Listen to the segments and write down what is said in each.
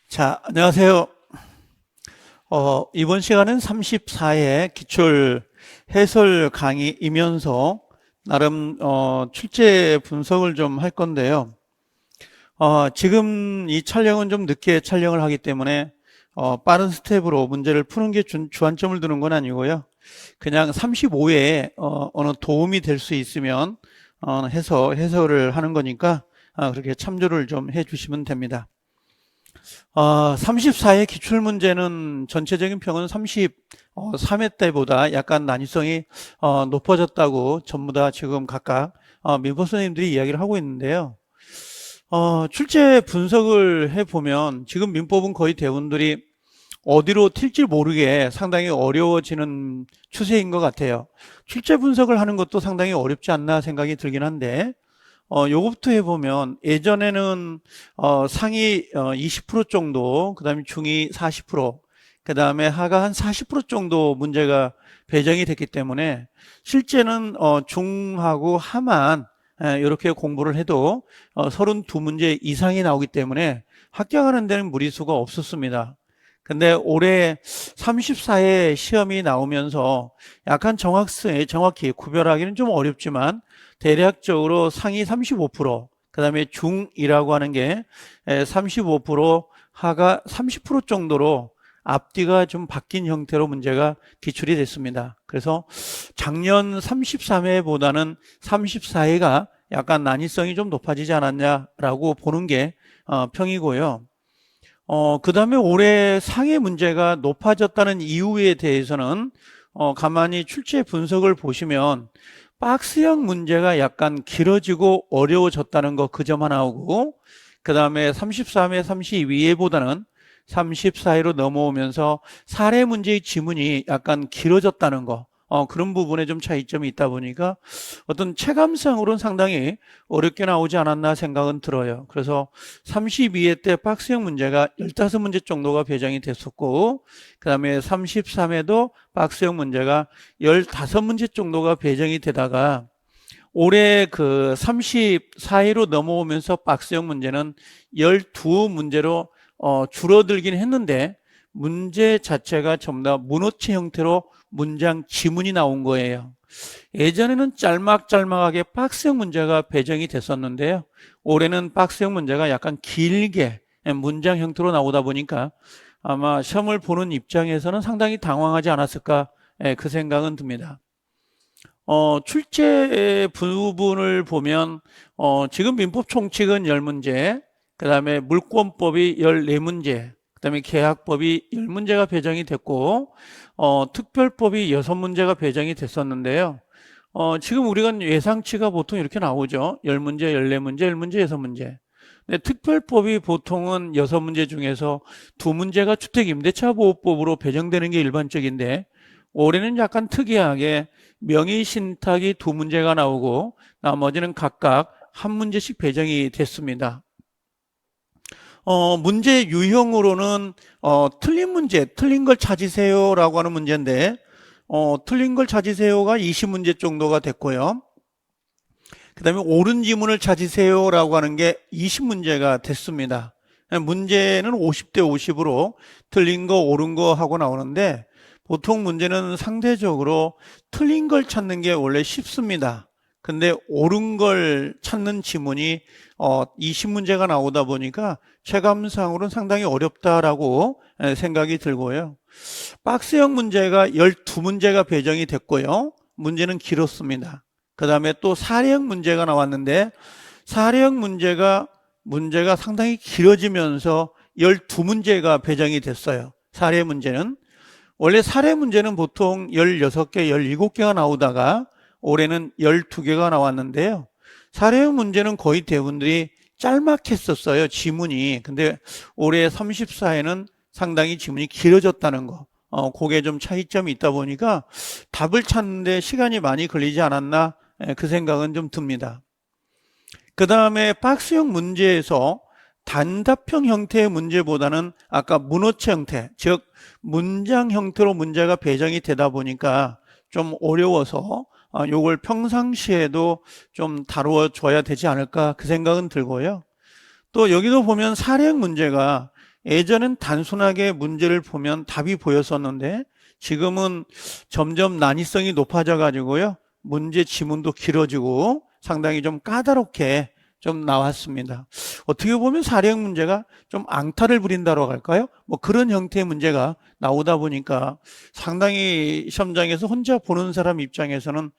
자, 안녕하세요. 이번 시간은 34회 기출 해설 강의이면서 나름 출제 분석을 좀 할 건데요. 지금 이 촬영은 좀 늦게 촬영을 하기 때문에 빠른 스텝으로 문제를 푸는 게 주안점을 두는 건 아니고요. 그냥 35회에 어느 도움이 될 수 있으면 해설을 하는 거니까 그렇게 참조를 좀 해주시면 됩니다. 34회 기출문제는 전체적인 평은 33회 때보다 약간 난이성이 높아졌다고 전부 다 지금 각각 민법 선생님들이 이야기를 하고 있는데요. 출제 분석을 해보면 지금 민법은 거의 대부분들이 어디로 튈지 모르게 상당히 어려워지는 추세인 것 같아요. 출제 분석을 하는 것도 상당히 어렵지 않나 생각이 들긴 한데 요거부터 해보면 예전에는 상위 20% 정도, 그 다음에 중위 40%, 그 다음에 하가 한 40% 정도 문제가 배정이 됐기 때문에 실제는 중하고 하만 이렇게 공부를 해도 32문제 이상이 나오기 때문에 합격하는 데는 무리수가 없었습니다. 근데 올해 34회 시험이 나오면서 약간 정확히 구별하기는 좀 어렵지만 대략적으로 상위 35%, 그 다음에 중이라고 하는 게 35%, 하가 30% 정도로 앞뒤가 좀 바뀐 형태로 문제가 기출이 됐습니다. 그래서 작년 33회보다는 34회가 약간 난이성이 좀 높아지지 않았냐라고 보는 게 평이고요. 그 다음에 올해 상해 문제가 높아졌다는 이유에 대해서는 가만히 출제 분석을 보시면 박스형 문제가 약간 길어지고 어려워졌다는 거 그 점 하나하고, 그 다음에 33회, 32회보다는 34회로 넘어오면서 사례 문제의 지문이 약간 길어졌다는 거, 그런 부분에 좀 차이점이 있다 보니까 어떤 체감상으로는 상당히 어렵게 나오지 않았나 생각은 들어요. 그래서 32회 때 박스형 문제가 15문제 정도가 배정이 됐었고, 그 다음에 33회도 박스형 문제가 15문제 정도가 배정이 되다가 올해 그 34회로 넘어오면서 박스형 문제는 12문제로 줄어들긴 했는데 문제 자체가 전부 다 문어체 형태로 문장 지문이 나온 거예요. 예전에는 짤막짤막하게 박스형 문제가 배정이 됐었는데요. 올해는 박스형 문제가 약간 길게 문장 형태로 나오다 보니까 아마 시험을 보는 입장에서는 상당히 당황하지 않았을까, 그 생각은 듭니다. 출제 부분을 보면 지금 민법 총칙은 10문제, 그 다음에 물권법이 14문제, 그 다음에 계약법이 10문제가 배정이 됐고 특별법이 6문제가 배정이 됐었는데요. 지금 우리가 예상치가 보통 이렇게 나오죠. 10문제, 14문제, 10문제, 6문제. 근데 특별법이 보통은 6문제 중에서 2문제가 주택임대차보호법으로 배정되는 게 일반적인데 올해는 약간 특이하게 명의신탁이 2문제가 나오고 나머지는 각각 1문제씩 배정이 됐습니다. 문제 유형으로는 틀린 문제, 틀린 걸 찾으세요라고 하는 문제인데 틀린 걸 찾으세요가 20문제 정도가 됐고요. 그 다음에 옳은 지문을 찾으세요라고 하는 게 20문제가 됐습니다. 문제는 50대 50으로 틀린 거 옳은 거 하고 나오는데 보통 문제는 상대적으로 틀린 걸 찾는 게 원래 쉽습니다. 근데 옳은 걸 찾는 지문이 20문제가 나오다 보니까 체감상으로는 상당히 어렵다라고 생각이 들고요. 박스형 문제가 12문제가 배정이 됐고요. 문제는 길었습니다. 그 다음에 또 사례형 문제가 나왔는데 사례형 문제가 상당히 길어지면서 12문제가 배정이 됐어요. 사례 문제는. 원래 사례 문제는 보통 16개, 17개가 나오다가 올해는 12개가 나왔는데요. 사례형 문제는 거의 대부분들이 짤막했었어요, 지문이. 근데 올해 34회는 상당히 지문이 길어졌다는 거. 그게 좀 차이점이 있다 보니까 답을 찾는데 시간이 많이 걸리지 않았나, 그 생각은 좀 듭니다. 그 다음에 박스형 문제에서 단답형 형태의 문제보다는 아까 문어체 형태, 즉 문장 형태로 문제가 배정이 되다 보니까 좀 어려워서 요걸 평상시에도 좀 다루어 줘야 되지 않을까, 그 생각은 들고요. 또 여기도 보면 사례형 문제가 예전엔 단순하게 문제를 보면 답이 보였었는데 지금은 점점 난이성이 높아져 가지고요. 문제 지문도 길어지고 상당히 좀 까다롭게 좀 나왔습니다. 어떻게 보면 사례형 문제가 좀 앙탈을 부린다고 할까요? 뭐 그런 형태의 문제가 나오다 보니까 상당히 시험장에서 혼자 보는 사람 입장에서는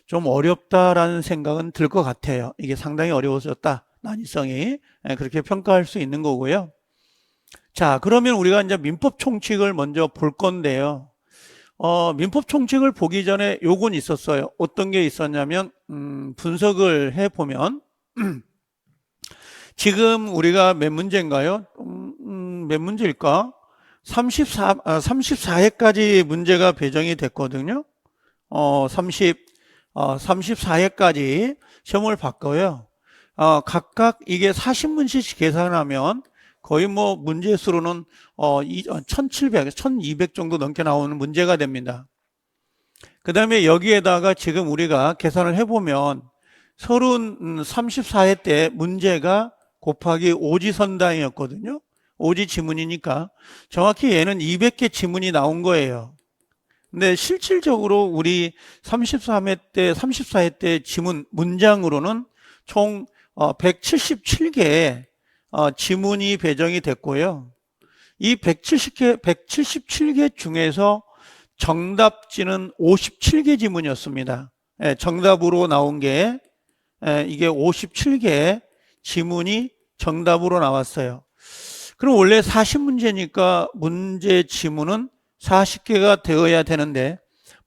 좀 어렵다라는 생각은 들 것 같아요. 이게 상당히 어려워졌다. 난이성이 그렇게 평가할 수 있는 거고요. 자, 그러면 우리가 이제 민법 총칙을 먼저 볼 건데요. 민법 총칙을 보기 전에 요건 있었어요. 어떤 게 있었냐면 분석을 해보면 지금 우리가 몇 문제인가요? 몇 문제일까? 34회까지 문제가 배정이 됐거든요. 34회까지 시험을 봤고요. 각각 이게 40문제씩 계산하면 거의 뭐 문제 수로는 1700, 1200 정도 넘게 나오는 문제가 됩니다. 그 다음에 여기에다가 지금 우리가 계산을 해보면 34회 때 문제가 곱하기 오지선당이었거든요. 오지 지문이니까 정확히 얘는 200개 지문이 나온 거예요. 근데 실질적으로 우리 34회 때 지문 문장으로는 총 177개 지문이 배정이 됐고요. 이 177개 중에서 정답지는 57개 지문이었습니다. 정답으로 나온 게 이게 57개 지문이 정답으로 나왔어요. 그럼 원래 40문제니까 문제 지문은 40개가 되어야 되는데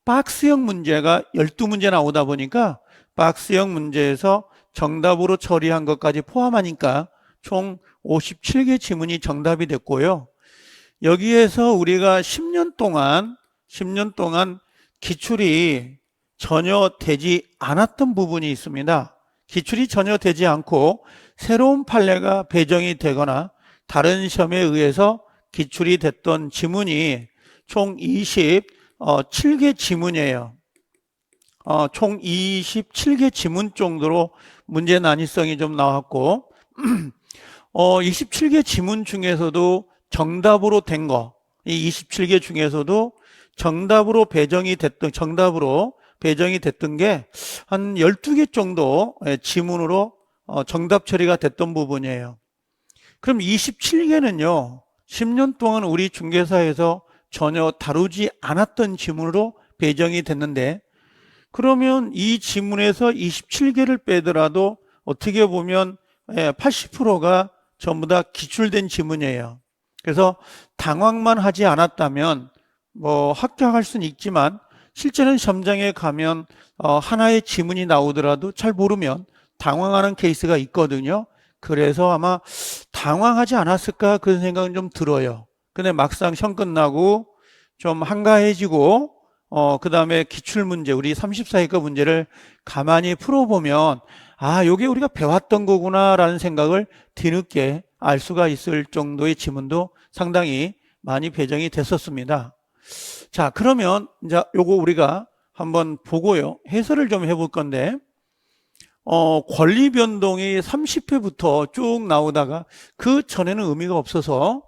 박스형 문제가 12문제 나오다 보니까 박스형 문제에서 정답으로 처리한 것까지 포함하니까 총 57개 지문이 정답이 됐고요. 여기에서 우리가 10년 동안 기출이 전혀 되지 않았던 부분이 있습니다. 기출이 전혀 되지 않고 새로운 판례가 배정이 되거나 다른 시험에 의해서 기출이 됐던 지문이 총 27개 지문이에요. 총 27개 지문 정도로 문제 난이성이 좀 나왔고 27개 지문 중에서도 정답으로 된 거, 이 27개 중에서도 정답으로 배정이 됐던 게 한 12개 정도 지문으로 정답 처리가 됐던 부분이에요. 그럼 27개는요, 10년 동안 우리 중개사에서 전혀 다루지 않았던 지문으로 배정이 됐는데, 그러면 이 지문에서 27개를 빼더라도 어떻게 보면 80%가 전부 다 기출된 지문이에요. 그래서 당황만 하지 않았다면 뭐 합격할 수는 있지만 실제는 시험장에 가면 하나의 지문이 나오더라도 잘 모르면 당황하는 케이스가 있거든요. 그래서 아마 당황하지 않았을까 그런 생각은 좀 들어요. 근데 막상 시험 끝나고 좀 한가해지고 그 다음에 기출문제, 우리 34회과 문제를 가만히 풀어보면 요게 우리가 배웠던 거구나 라는 생각을 뒤늦게 알 수가 있을 정도의 지문도 상당히 많이 배정이 됐었습니다. 자, 그러면 이제 요거 우리가 한번 보고요, 해설을 좀 해볼 건데, 권리 변동이 30회부터 쭉 나오다가 그 전에는 의미가 없어서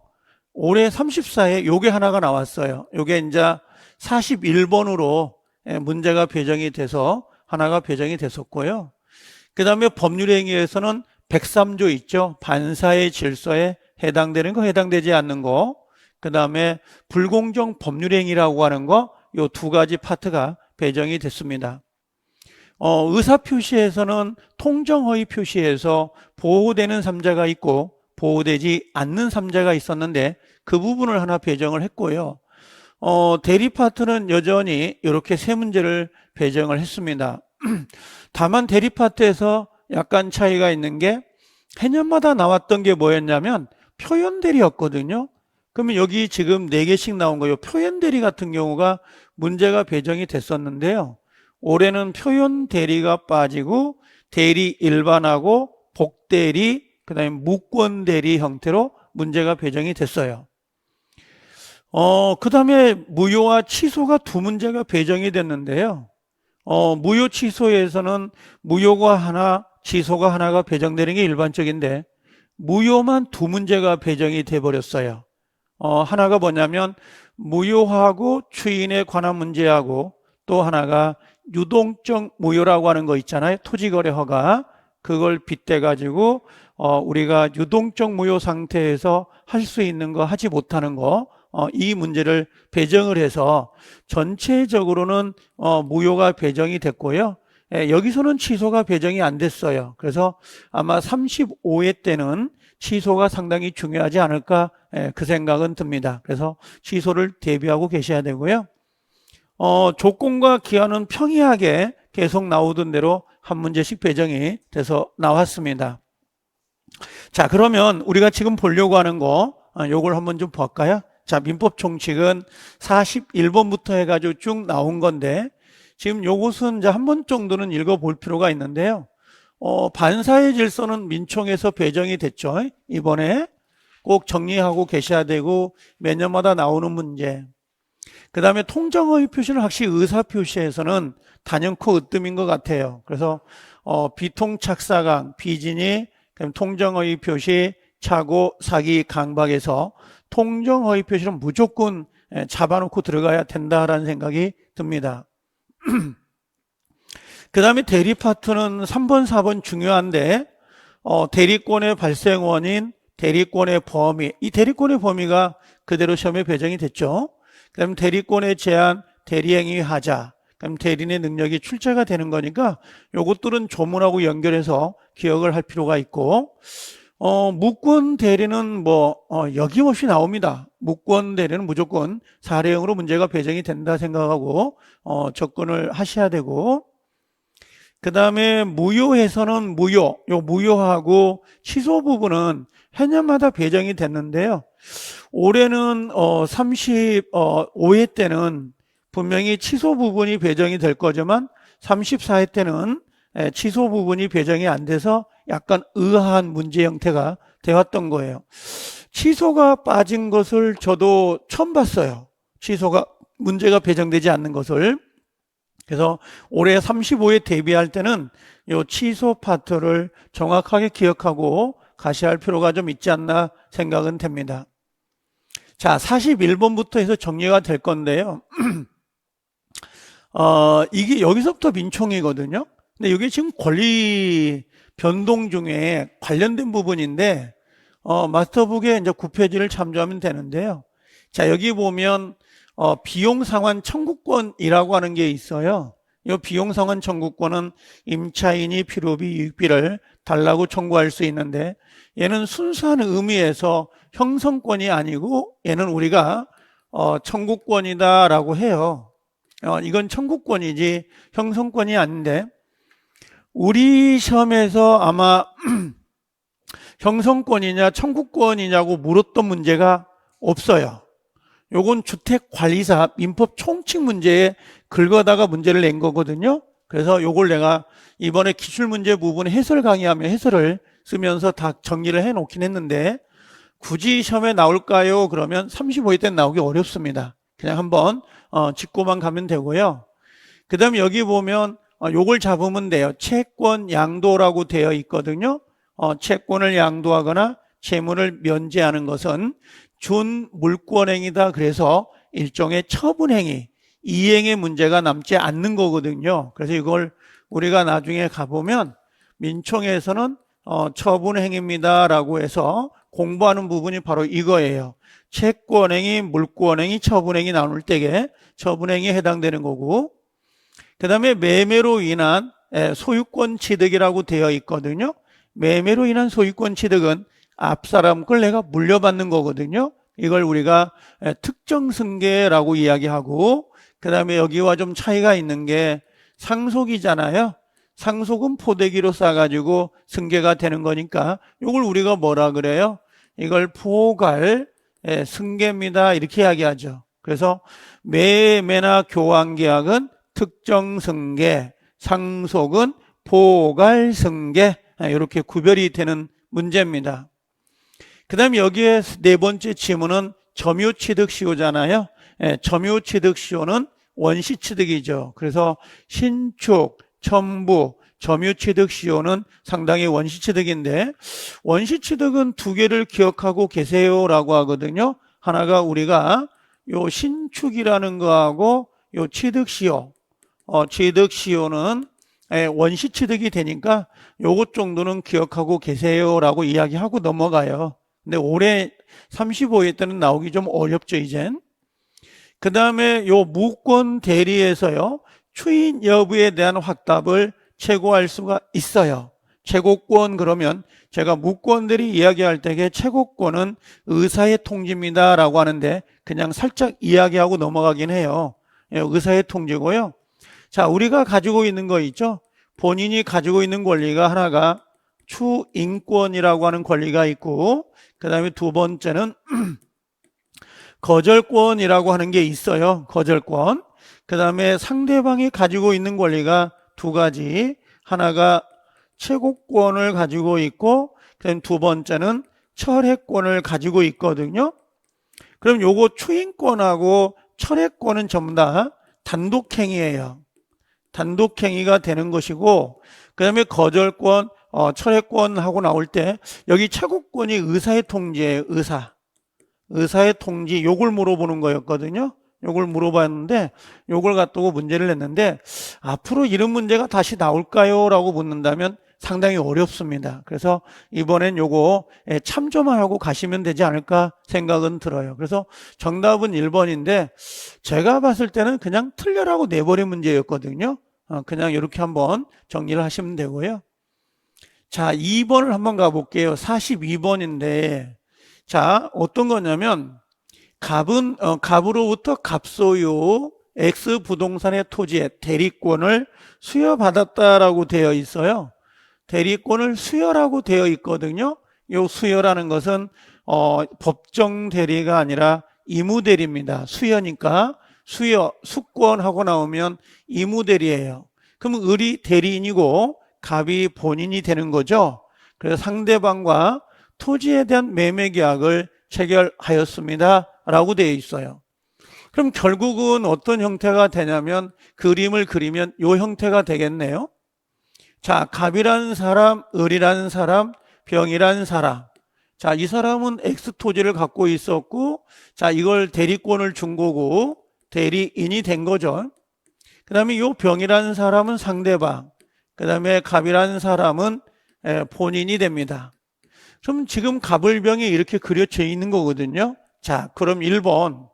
올해 34회 요게 하나가 나왔어요. 요게 이제 41번으로 문제가 배정이 돼서 하나가 배정이 됐었고요. 그 다음에 법률행위에서는 103조 있죠. 반사의 질서에 해당되는 거, 해당되지 않는 거. 그 다음에 불공정 법률행위라고 하는 거, 요 두 가지 파트가 배정이 됐습니다. 의사표시에서는 통정허위 표시에서 보호되는 삼자가 있고 보호되지 않는 삼자가 있었는데 그 부분을 하나 배정을 했고요. 대리 파트는 여전히 이렇게 세 문제를 배정을 했습니다. 다만 대리 파트에서 약간 차이가 있는 게 해년마다 나왔던 게 뭐였냐면 표현 대리였거든요. 그러면 여기 지금 4개씩 나온 거예요. 표현 대리 같은 경우가 문제가 배정이 됐었는데요. 올해는 표현 대리가 빠지고 대리 일반하고 복대리, 그 다음에 무권 대리 형태로 문제가 배정이 됐어요. 그 다음에 무효와 취소가 두 문제가 배정이 됐는데요. 무효 취소에서는 무효가 하나, 취소가 하나가 배정되는 게 일반적인데 무효만 두 문제가 배정이 돼 버렸어요. 하나가 뭐냐면 무효하고 추인에 관한 문제하고 또 하나가 유동적 무효라고 하는 거 있잖아요. 토지거래 허가. 그걸 빗대 가지고 우리가 유동적 무효 상태에서 할 수 있는 거 하지 못하는 거, 이 문제를 배정을 해서 전체적으로는 무효가 배정이 됐고요. 여기서는 취소가 배정이 안 됐어요. 그래서 아마 35회 때는 취소가 상당히 중요하지 않을까, 그 생각은 듭니다. 그래서 취소를 대비하고 계셔야 되고요. 조건과 기한은 평이하게 계속 나오던 대로 한 문제씩 배정이 돼서 나왔습니다. 자, 그러면 우리가 지금 보려고 하는 거, 요걸 한번 좀 볼까요? 자, 민법 총칙은 41번부터 해가지고 쭉 나온 건데, 지금 요것은 이제 한 번 정도는 읽어볼 필요가 있는데요. 반사의 질서는 민총에서 배정이 됐죠. 이번에 꼭 정리하고 계셔야 되고, 매년마다 나오는 문제. 그 다음에 통정허위 표시는 확실히 의사표시에서는 단연코 으뜸인 것 같아요. 그래서 비통착사강, 비진이, 그럼 통정허위 표시, 착오, 사기, 강박에서 통정허위 표시는 무조건 잡아놓고 들어가야 된다라는 생각이 듭니다. 그 다음에 대리 파트는 3번, 4번 중요한데, 대리권의 발생 원인, 대리권의 범위, 이 대리권의 범위가 그대로 시험에 배정이 됐죠. 그 다음에 대리권의 제한, 대리행위 하자, 그럼 대리인의 능력이 출제가 되는 거니까 요것들은 조문하고 연결해서 기억을 할 필요가 있고, 무권 대리는 여김없이 나옵니다. 무권 대리는 무조건 사례형으로 문제가 배정이 된다 생각하고 접근을 하셔야 되고, 그 다음에 무효에서는 무효하고 취소 부분은 해년마다 배정이 됐는데요. 올해는 35회 때는 분명히 취소 부분이 배정이 될 거지만 34회 때는 취소 부분이 배정이 안 돼서 약간 의아한 문제 형태가 되었던 거예요. 취소가 빠진 것을 저도 처음 봤어요. 취소가 문제가 배정되지 않는 것을. 그래서 올해 35회 대비할 때는 이 취소 파트를 정확하게 기억하고 가셔야 할 필요가 좀 있지 않나 생각은 됩니다. 자, 41번부터 해서 정리가 될 건데요. 이게 여기서부터 민총이거든요. 근데 이게 지금 권리 변동 중에 관련된 부분인데, 마스터북에 이제 9페이지를 참조하면 되는데요. 자, 여기 보면, 비용 상환 청구권이라고 하는 게 있어요. 이 비용 상환 청구권은 임차인이 필요비, 유익비를 달라고 청구할 수 있는데, 얘는 순수한 의미에서 형성권이 아니고, 얘는 우리가, 청구권이다라고 해요. 이건 청구권이지 형성권이 아닌데, 우리 시험에서 아마 형성권이냐 청구권이냐고 물었던 문제가 없어요. 요건 주택관리사 민법 총칙 문제에 긁어다가 문제를 낸 거거든요. 그래서 요걸 내가 이번에 기출문제 부분 해설 강의하면 해설을 쓰면서 다 정리를 해 놓긴 했는데, 굳이 시험에 나올까요? 그러면 35회 때는 나오기 어렵습니다. 그냥 한번 짚고만 가면 되고요. 그 다음에 여기 보면 요걸 잡으면 돼요. 채권 양도라고 되어 있거든요. 채권을 양도하거나 채무를 면제하는 것은 준물권행위다. 그래서 일종의 처분행위, 이행의 문제가 남지 않는 거거든요. 그래서 이걸 우리가 나중에 가보면 민총에서는 처분행위입니다 라고 해서 공부하는 부분이 바로 이거예요. 채권행위, 물권행위, 처분행위 나눌 때에 처분행위에 해당되는 거고, 그 다음에 매매로 인한 소유권 취득이라고 되어 있거든요. 매매로 인한 소유권 취득은 앞사람 걸 내가 물려받는 거거든요. 이걸 우리가 특정 승계라고 이야기하고, 그 다음에 여기와 좀 차이가 있는 게 상속이잖아요. 상속은 포대기로 싸가지고 승계가 되는 거니까 이걸 우리가 뭐라 그래요? 이걸 포괄 승계입니다 이렇게 이야기하죠. 그래서 매매나 교환계약은 특정 승계, 상속은 포괄 승계, 이렇게 구별이 되는 문제입니다. 그 다음에 여기에 네 번째 지문은 점유취득시효잖아요. 점유취득시효는 원시취득이죠. 그래서 신축, 첨부, 점유취득시효는 상당히 원시취득인데, 원시취득은 두 개를 기억하고 계세요라고 하거든요. 하나가 우리가 요 신축이라는 거하고 요 취득시효, 취득시효는 원시취득이 되니까 요것 정도는 기억하고 계세요라고 이야기하고 넘어가요. 근데 올해 35회 때는 나오기 좀 어렵죠, 이젠. 그 다음에 요 무권 대리에서요, 추인 여부에 대한 확답을 최고할 수가 있어요. 최고권, 그러면 제가 무권 대리 이야기할 때에 최고권은 의사의 통지입니다 라고 하는데 그냥 살짝 이야기하고 넘어가긴 해요. 의사의 통지고요. 자, 우리가 가지고 있는 거 있죠? 본인이 가지고 있는 권리가 하나가 추인권이라고 하는 권리가 있고, 그 다음에 두 번째는 거절권이라고 하는 게 있어요. 거절권. 그 다음에 상대방이 가지고 있는 권리가 두 가지. 하나가 최고권을 가지고 있고, 그다음 두 번째는 철회권을 가지고 있거든요. 그럼 요거 추인권하고 철회권은 전부 다 단독행위예요. 단독행위가 되는 것이고, 그 다음에 거절권, 철회권하고 나올 때 여기 최고권이 의사의 통지예요. 의사의 통지, 요걸 물어보는 거였거든요. 요걸 물어봤는데 요걸 갖다고 문제를 냈는데 앞으로 이런 문제가 다시 나올까요? 라고 묻는다면 상당히 어렵습니다. 그래서 이번엔 요거 참조만 하고 가시면 되지 않을까 생각은 들어요. 그래서 정답은 1번인데 제가 봤을 때는 그냥 틀려라고 내버린 문제였거든요. 그냥 이렇게 한번 정리를 하시면 되고요. 자, 2번을 한번 가볼게요. 42번인데 자, 어떤 거냐면 갑으로부터 갑소유 X 부동산의 토지의 대리권을 수여받았다라고 되어 있어요. 대리권을 수여라고 되어 있거든요. 이 수여라는 것은 법정 대리가 아니라 의무 대리입니다. 수여니까 수여, 수권하고 나오면 의무 대리예요. 그럼 을이 대리인이고 갑이 본인이 되는 거죠. 그래서 상대방과 토지에 대한 매매 계약을 체결하였습니다 라고 되어 있어요. 그럼 결국은 어떤 형태가 되냐면 그림을 그리면 이 형태가 되겠네요. 자, 갑이라는 사람, 을이라는 사람, 병이라는 사람. 자, 이 사람은 X 토지를 갖고 있었고, 자, 이걸 대리권을 준 거고 대리인이 된 거죠. 그 다음에 이 병이라는 사람은 상대방, 그 다음에 갑이라는 사람은 본인이 됩니다. 그럼 지금 갑을병이 이렇게 그려져 있는 거거든요. 자, 그럼 1번.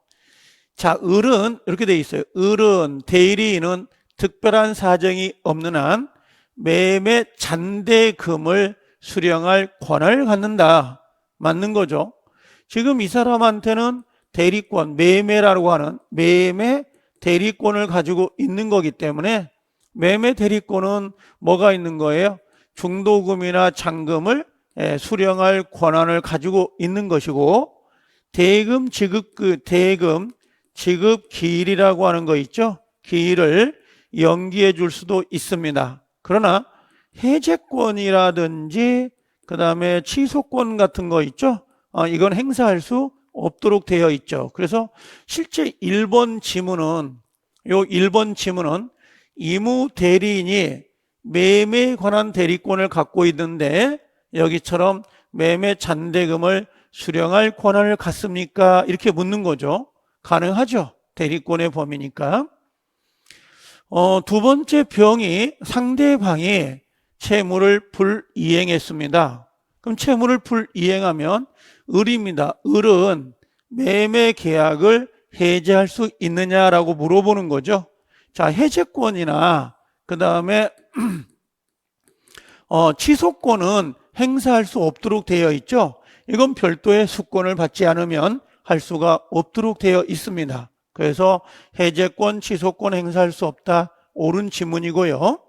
자, 을은 이렇게 돼 있어요. 을은 대리인은 특별한 사정이 없는 한 매매 잔대금을 수령할 권한을 갖는다. 맞는 거죠. 지금 이 사람한테는 대리권, 매매라고 하는 매매 대리권을 가지고 있는 거기 때문에 매매 대리권은 뭐가 있는 거예요? 중도금이나 잔금을 수령할 권한을 가지고 있는 것이고, 대금 지급 기일이라고 하는 거 있죠? 기일을 연기해 줄 수도 있습니다. 그러나 해제권이라든지 그 다음에 취소권 같은 거 있죠? 이건 행사할 수 없도록 되어 있죠. 그래서 실제 1번 지문은 의무 대리인이 매매에 관한 대리권을 갖고 있는데 여기처럼 매매 잔대금을 수령할 권한을 갖습니까? 이렇게 묻는 거죠. 가능하죠. 대리권의 범위니까. 두 번째 병이 상대방이 채무를 불이행했습니다. 그럼 채무를 불이행하면 을입니다. 을은 매매 계약을 해제할 수 있느냐라고 물어보는 거죠. 자, 해제권이나 그 다음에 취소권은 행사할 수 없도록 되어 있죠. 이건 별도의 수권을 받지 않으면 할 수가 없도록 되어 있습니다. 그래서 해제권, 취소권 행사할 수 없다. 옳은 지문이고요.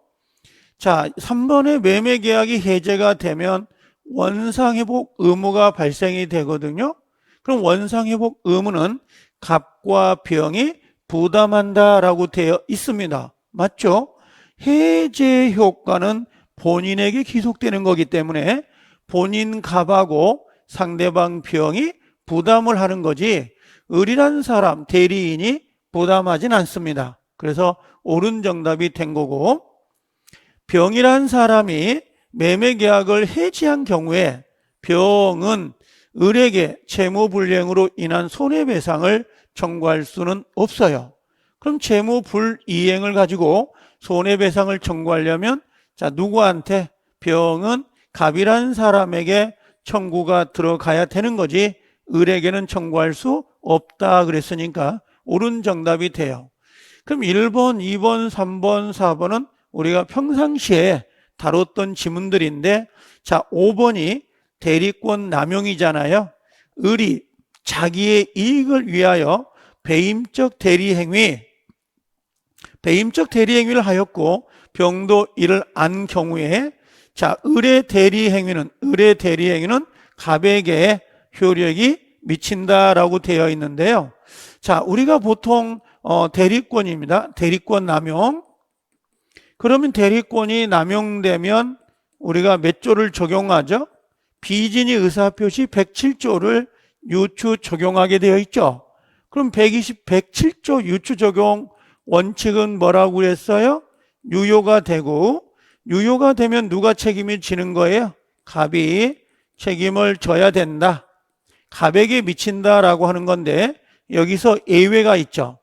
자, 3번의 매매 계약이 해제가 되면 원상회복 의무가 발생이 되거든요. 그럼 원상회복 의무는 갑과 병이 부담한다라고 되어 있습니다. 맞죠? 해제 효과는 본인에게 기속되는 거기 때문에 본인 갑하고 상대방 병이 부담을 하는 거지 을이라는 사람, 대리인이 부담하진 않습니다. 그래서 옳은 정답이 된 거고, 병이란 사람이 매매 계약을 해지한 경우에 병은 을에게 채무불이행으로 인한 손해배상을 청구할 수는 없어요. 그럼 채무불이행을 가지고 손해배상을 청구하려면 누구한테? 병은 갑이라는 사람에게 청구가 들어가야 되는 거지 을에게는 청구할 수 없다 그랬으니까 옳은 정답이 돼요. 그럼 1번, 2번, 3번, 4번은 우리가 평상시에 다뤘던 지문들인데 5번이 대리권 남용이잖아요. 을이 자기의 이익을 위하여 배임적 대리행위를 하였고 병도 이를 안 경우에 을의 대리행위는 갑에게 효력이 미친다라고 되어 있는데요. 우리가 보통 대리권입니다. 대리권 남용. 그러면 대리권이 남용되면 우리가 몇 조를 적용하죠? 비진이 의사표시 107조를 유추 적용하게 되어 있죠. 그럼 107조 유추 적용 원칙은 뭐라고 그랬어요? 유효가 되고, 유효가 되면 누가 책임을 지는 거예요? 갑이 책임을 져야 된다. 갑에게 미친다라고 하는 건데 여기서 예외가 있죠.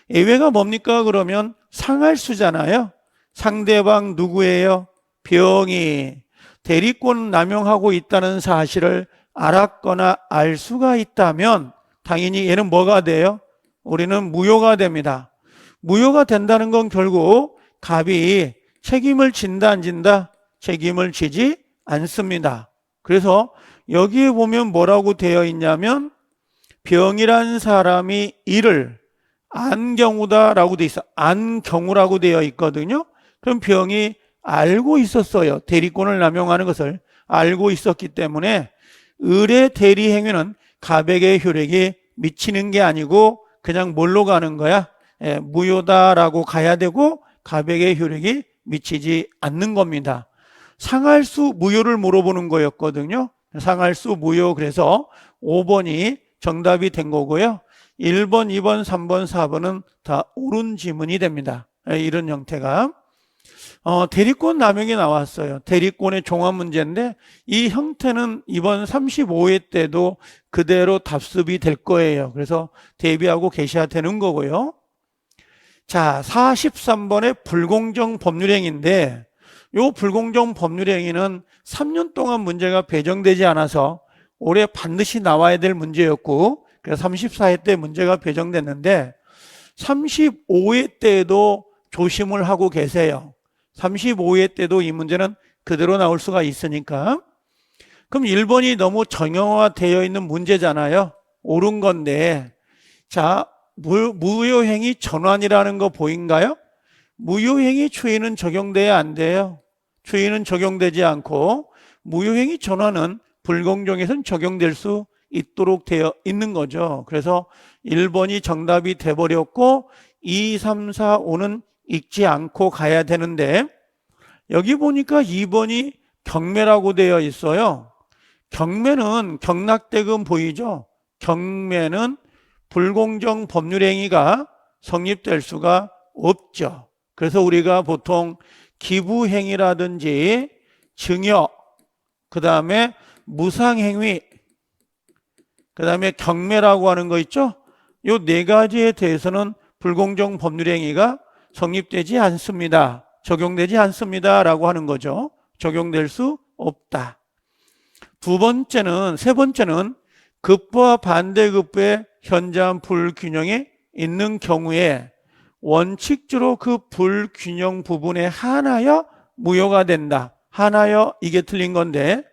예외가 뭡니까? 그러면 상할수잖아요. 상대방 누구예요? 병이 대리권 남용하고 있다는 사실을 알았거나 알 수가 있다면 당연히 얘는 뭐가 돼요? 우리는 무효가 됩니다. 무효가 된다는 건 결국 갑이 책임을 진다 안 진다? 책임을 지지 않습니다. 그래서 여기에 보면 뭐라고 되어 있냐면 병이란 사람이 이를 안 경우다라고 되어 있어. 안 경우라고 되어 있거든요. 그럼 병이 알고 있었어요. 대리권을 남용하는 것을 알고 있었기 때문에 을의 대리 행위는 갑에게 효력이 미치는 게 아니고 그냥 뭘로 가는 거야? 무효다라고 가야 되고 갑에게 효력이 미치지 않는 겁니다. 상할수 무효를 물어보는 거였거든요. 상할수 무효. 그래서 5번이 정답이 된 거고요. 1번, 2번, 3번, 4번은 다 옳은 지문이 됩니다. 이런 형태가. 대리권 남용이 나왔어요. 대리권의 종합 문제인데 이 형태는 이번 35회 때도 그대로 답습이 될 거예요. 그래서 대비하고 계셔야 되는 거고요. 43번의 불공정 법률행위인데 이 불공정 법률행위는 3년 동안 문제가 배정되지 않아서 올해 반드시 나와야 될 문제였고 그래서 34회 때 문제가 배정됐는데 35회 때에도 조심을 하고 계세요. 35회 때도 이 문제는 그대로 나올 수가 있으니까. 그럼 1번이 너무 정형화되어 있는 문제잖아요. 옳은 건데 무효행위 전환이라는 거 보인가요? 무효행위 추이는 적용돼야 안 돼요. 추이는 적용되지 않고 무효행위 전환은 불공정에선 적용될 수 있도록 되어 있는 거죠. 그래서 1번이 정답이 돼버렸고 2, 3, 4, 5는 읽지 않고 가야 되는데 여기 보니까 2번이 경매라고 되어 있어요. 경매는 경락대금 보이죠? 경매는 불공정 법률행위가 성립될 수가 없죠. 그래서 우리가 보통 기부행위라든지 증여, 그 다음에 무상행위, 그 다음에 경매라고 하는 거 있죠? 이 네 가지에 대해서는 불공정 법률행위가 성립되지 않습니다. 적용되지 않습니다. 라고 하는 거죠. 적용될 수 없다. 세 번째는 급부와 반대급부의 현저한 불균형이 있는 경우에 원칙적으로 그 불균형 부분에 한하여 무효가 된다. 한하여 이게 틀린 건데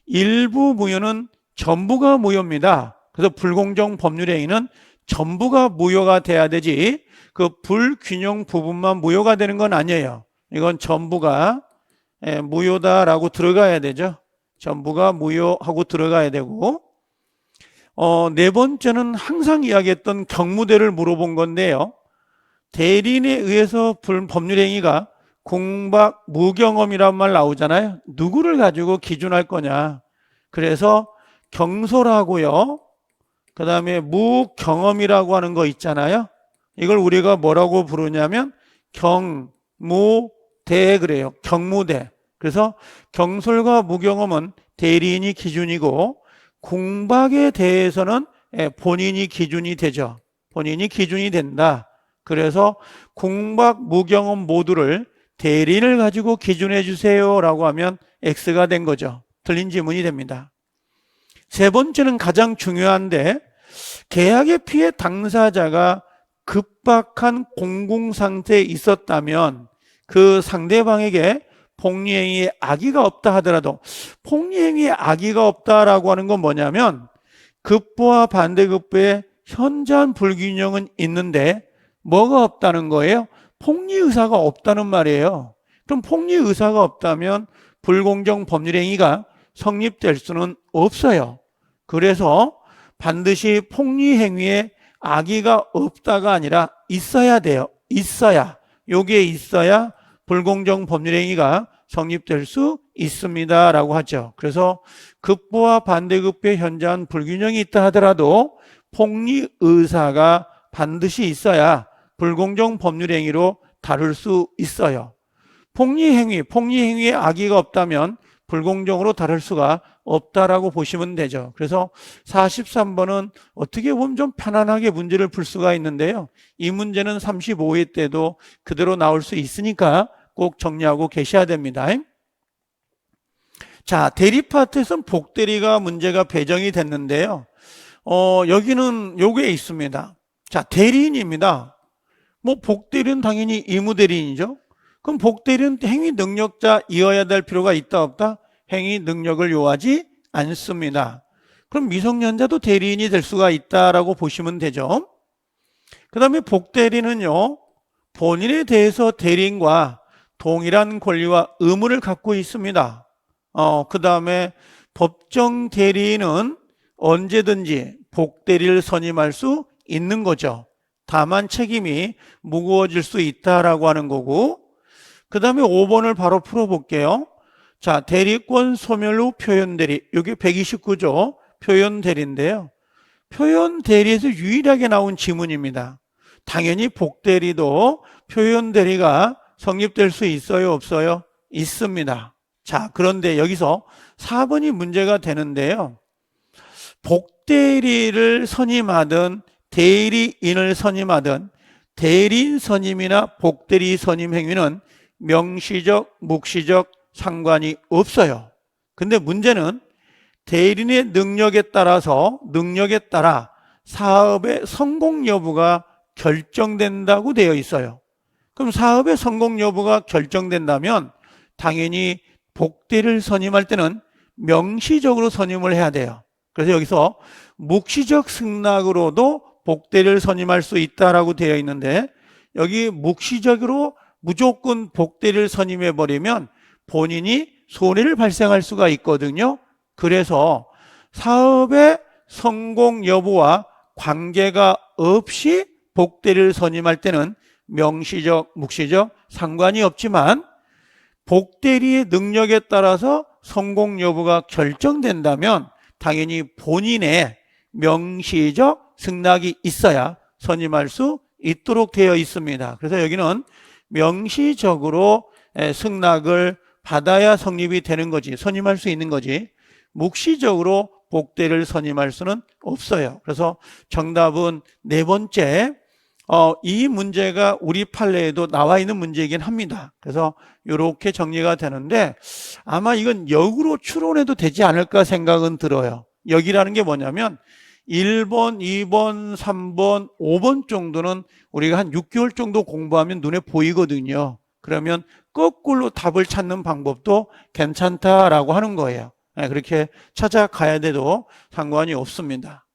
일부 무효는 전부가 무효입니다. 그래서 불공정 법률행위는 전부가 무효가 돼야 되지 그 불균형 부분만 무효가 되는 건 아니에요. 이건 전부가 무효다라고 들어가야 되죠. 전부가 무효하고 들어가야 되고 네 번째는 항상 이야기했던 경무대를 물어본 건데요. 대리인에 의해서 법률행위가 공박 무경험이란 말 나오잖아요. 누구를 가지고 기준할 거냐. 그래서 경솔하고요. 그 다음에 무경험이라고 하는 거 있잖아요. 이걸 우리가 뭐라고 부르냐면 경무대 대 그래요. 경무대. 그래서 경솔과 무경험은 대리인이 기준이고 공박에 대해서는 본인이 기준이 되죠. 본인이 기준이 된다. 그래서 공박, 무경험 모두를 대리인을 가지고 기준해 주세요라고 하면 X가 된 거죠. 틀린 지문이 됩니다. 세 번째는 가장 중요한데 계약의 피해 당사자가 급박한 공공상태에 있었다면 그 상대방에게 폭리행위에 악의가 없다 하더라도 폭리행위에 악의가 없다라고 하는 건 뭐냐면 급부와 반대급부의 현저한 불균형은 있는데 뭐가 없다는 거예요? 폭리의사가 없다는 말이에요. 그럼 폭리의사가 없다면 불공정 법률행위가 성립될 수는 없어요. 그래서 반드시 폭리행위에 악의가 없다가 아니라 있어야 돼요. 있어야. 여기에 있어야 불공정 법률행위가 성립될 수 있습니다 라고 하죠. 그래서 급부와 반대급부의 현저한 불균형이 있다 하더라도 폭리의사가 반드시 있어야 불공정 법률행위로 다룰 수 있어요. 폭리행위에 악의가 없다면 불공정으로 다룰 수가 없다라고 보시면 되죠. 그래서 43번은 어떻게 보면 좀 편안하게 문제를 풀 수가 있는데요. 이 문제는 35회 때도 그대로 나올 수 있으니까 꼭 정리하고 계셔야 됩니다. 자, 대리 파트에서는 복대리가 문제가 배정이 됐는데요. 여기는 요게 있습니다. 자, 대리인입니다. 뭐 복대리는 당연히 의무대리인이죠. 그럼 복대리는 행위 능력자이어야 될 필요가 있다 없다? 행위 능력을 요하지 않습니다. 그럼 미성년자도 대리인이 될 수가 있다라고 보시면 되죠. 그 다음에 복대리는요, 본인에 대해서 대리인과 동일한 권리와 의무를 갖고 있습니다. 그 다음에 법정 대리인은 언제든지 복대리를 선임할 수 있는 거죠. 다만 책임이 무거워질 수 있다라고 하는 거고, 그 다음에 5번을 바로 풀어볼게요. 자, 대리권 소멸 후 표현 대리. 여기 129조 표현 대리인데요. 표현 대리에서 유일하게 나온 지문입니다. 당연히 복대리도 표현 대리가 성립될 수 있어요, 없어요? 있습니다. 자, 그런데 여기서 4번이 문제가 되는데요. 복대리를 선임하든 대리인을 선임하든 대리인 선임이나 복대리 선임 행위는 명시적, 묵시적 상관이 없어요. 근데 문제는 대리인의 능력에 따라 사업의 성공 여부가 결정된다고 되어 있어요. 그럼 사업의 성공 여부가 결정된다면 당연히 복대리를 선임할 때는 명시적으로 선임을 해야 돼요. 그래서 여기서 묵시적 승낙으로도 복대리를 선임할 수 있다라고 되어 있는데 여기 묵시적으로 무조건 복대리를 선임해 버리면 본인이 손해를 발생할 수가 있거든요. 그래서 사업의 성공 여부와 관계가 없이 복대리를 선임할 때는 명시적, 묵시적 상관이 없지만 복대리의 능력에 따라서 성공 여부가 결정된다면 당연히 본인의 명시적 승낙이 있어야 선임할 수 있도록 되어 있습니다. 그래서 여기는 명시적으로 승낙을 받아야 성립이 되는 거지, 선임할 수 있는 거지, 묵시적으로 복대리를 선임할 수는 없어요. 그래서 정답은 네 번째, 이 문제가 우리 판례에도 나와 있는 문제이긴 합니다. 그래서 이렇게 정리가 되는데 아마 이건 역으로 추론해도 되지 않을까 생각은 들어요. 역이라는 게 뭐냐면 1번, 2번, 3번, 5번 정도는 우리가 한 6개월 정도 공부하면 눈에 보이거든요. 그러면 거꾸로 답을 찾는 방법도 괜찮다라고 하는 거예요. 그렇게 찾아가야 돼도 상관이 없습니다.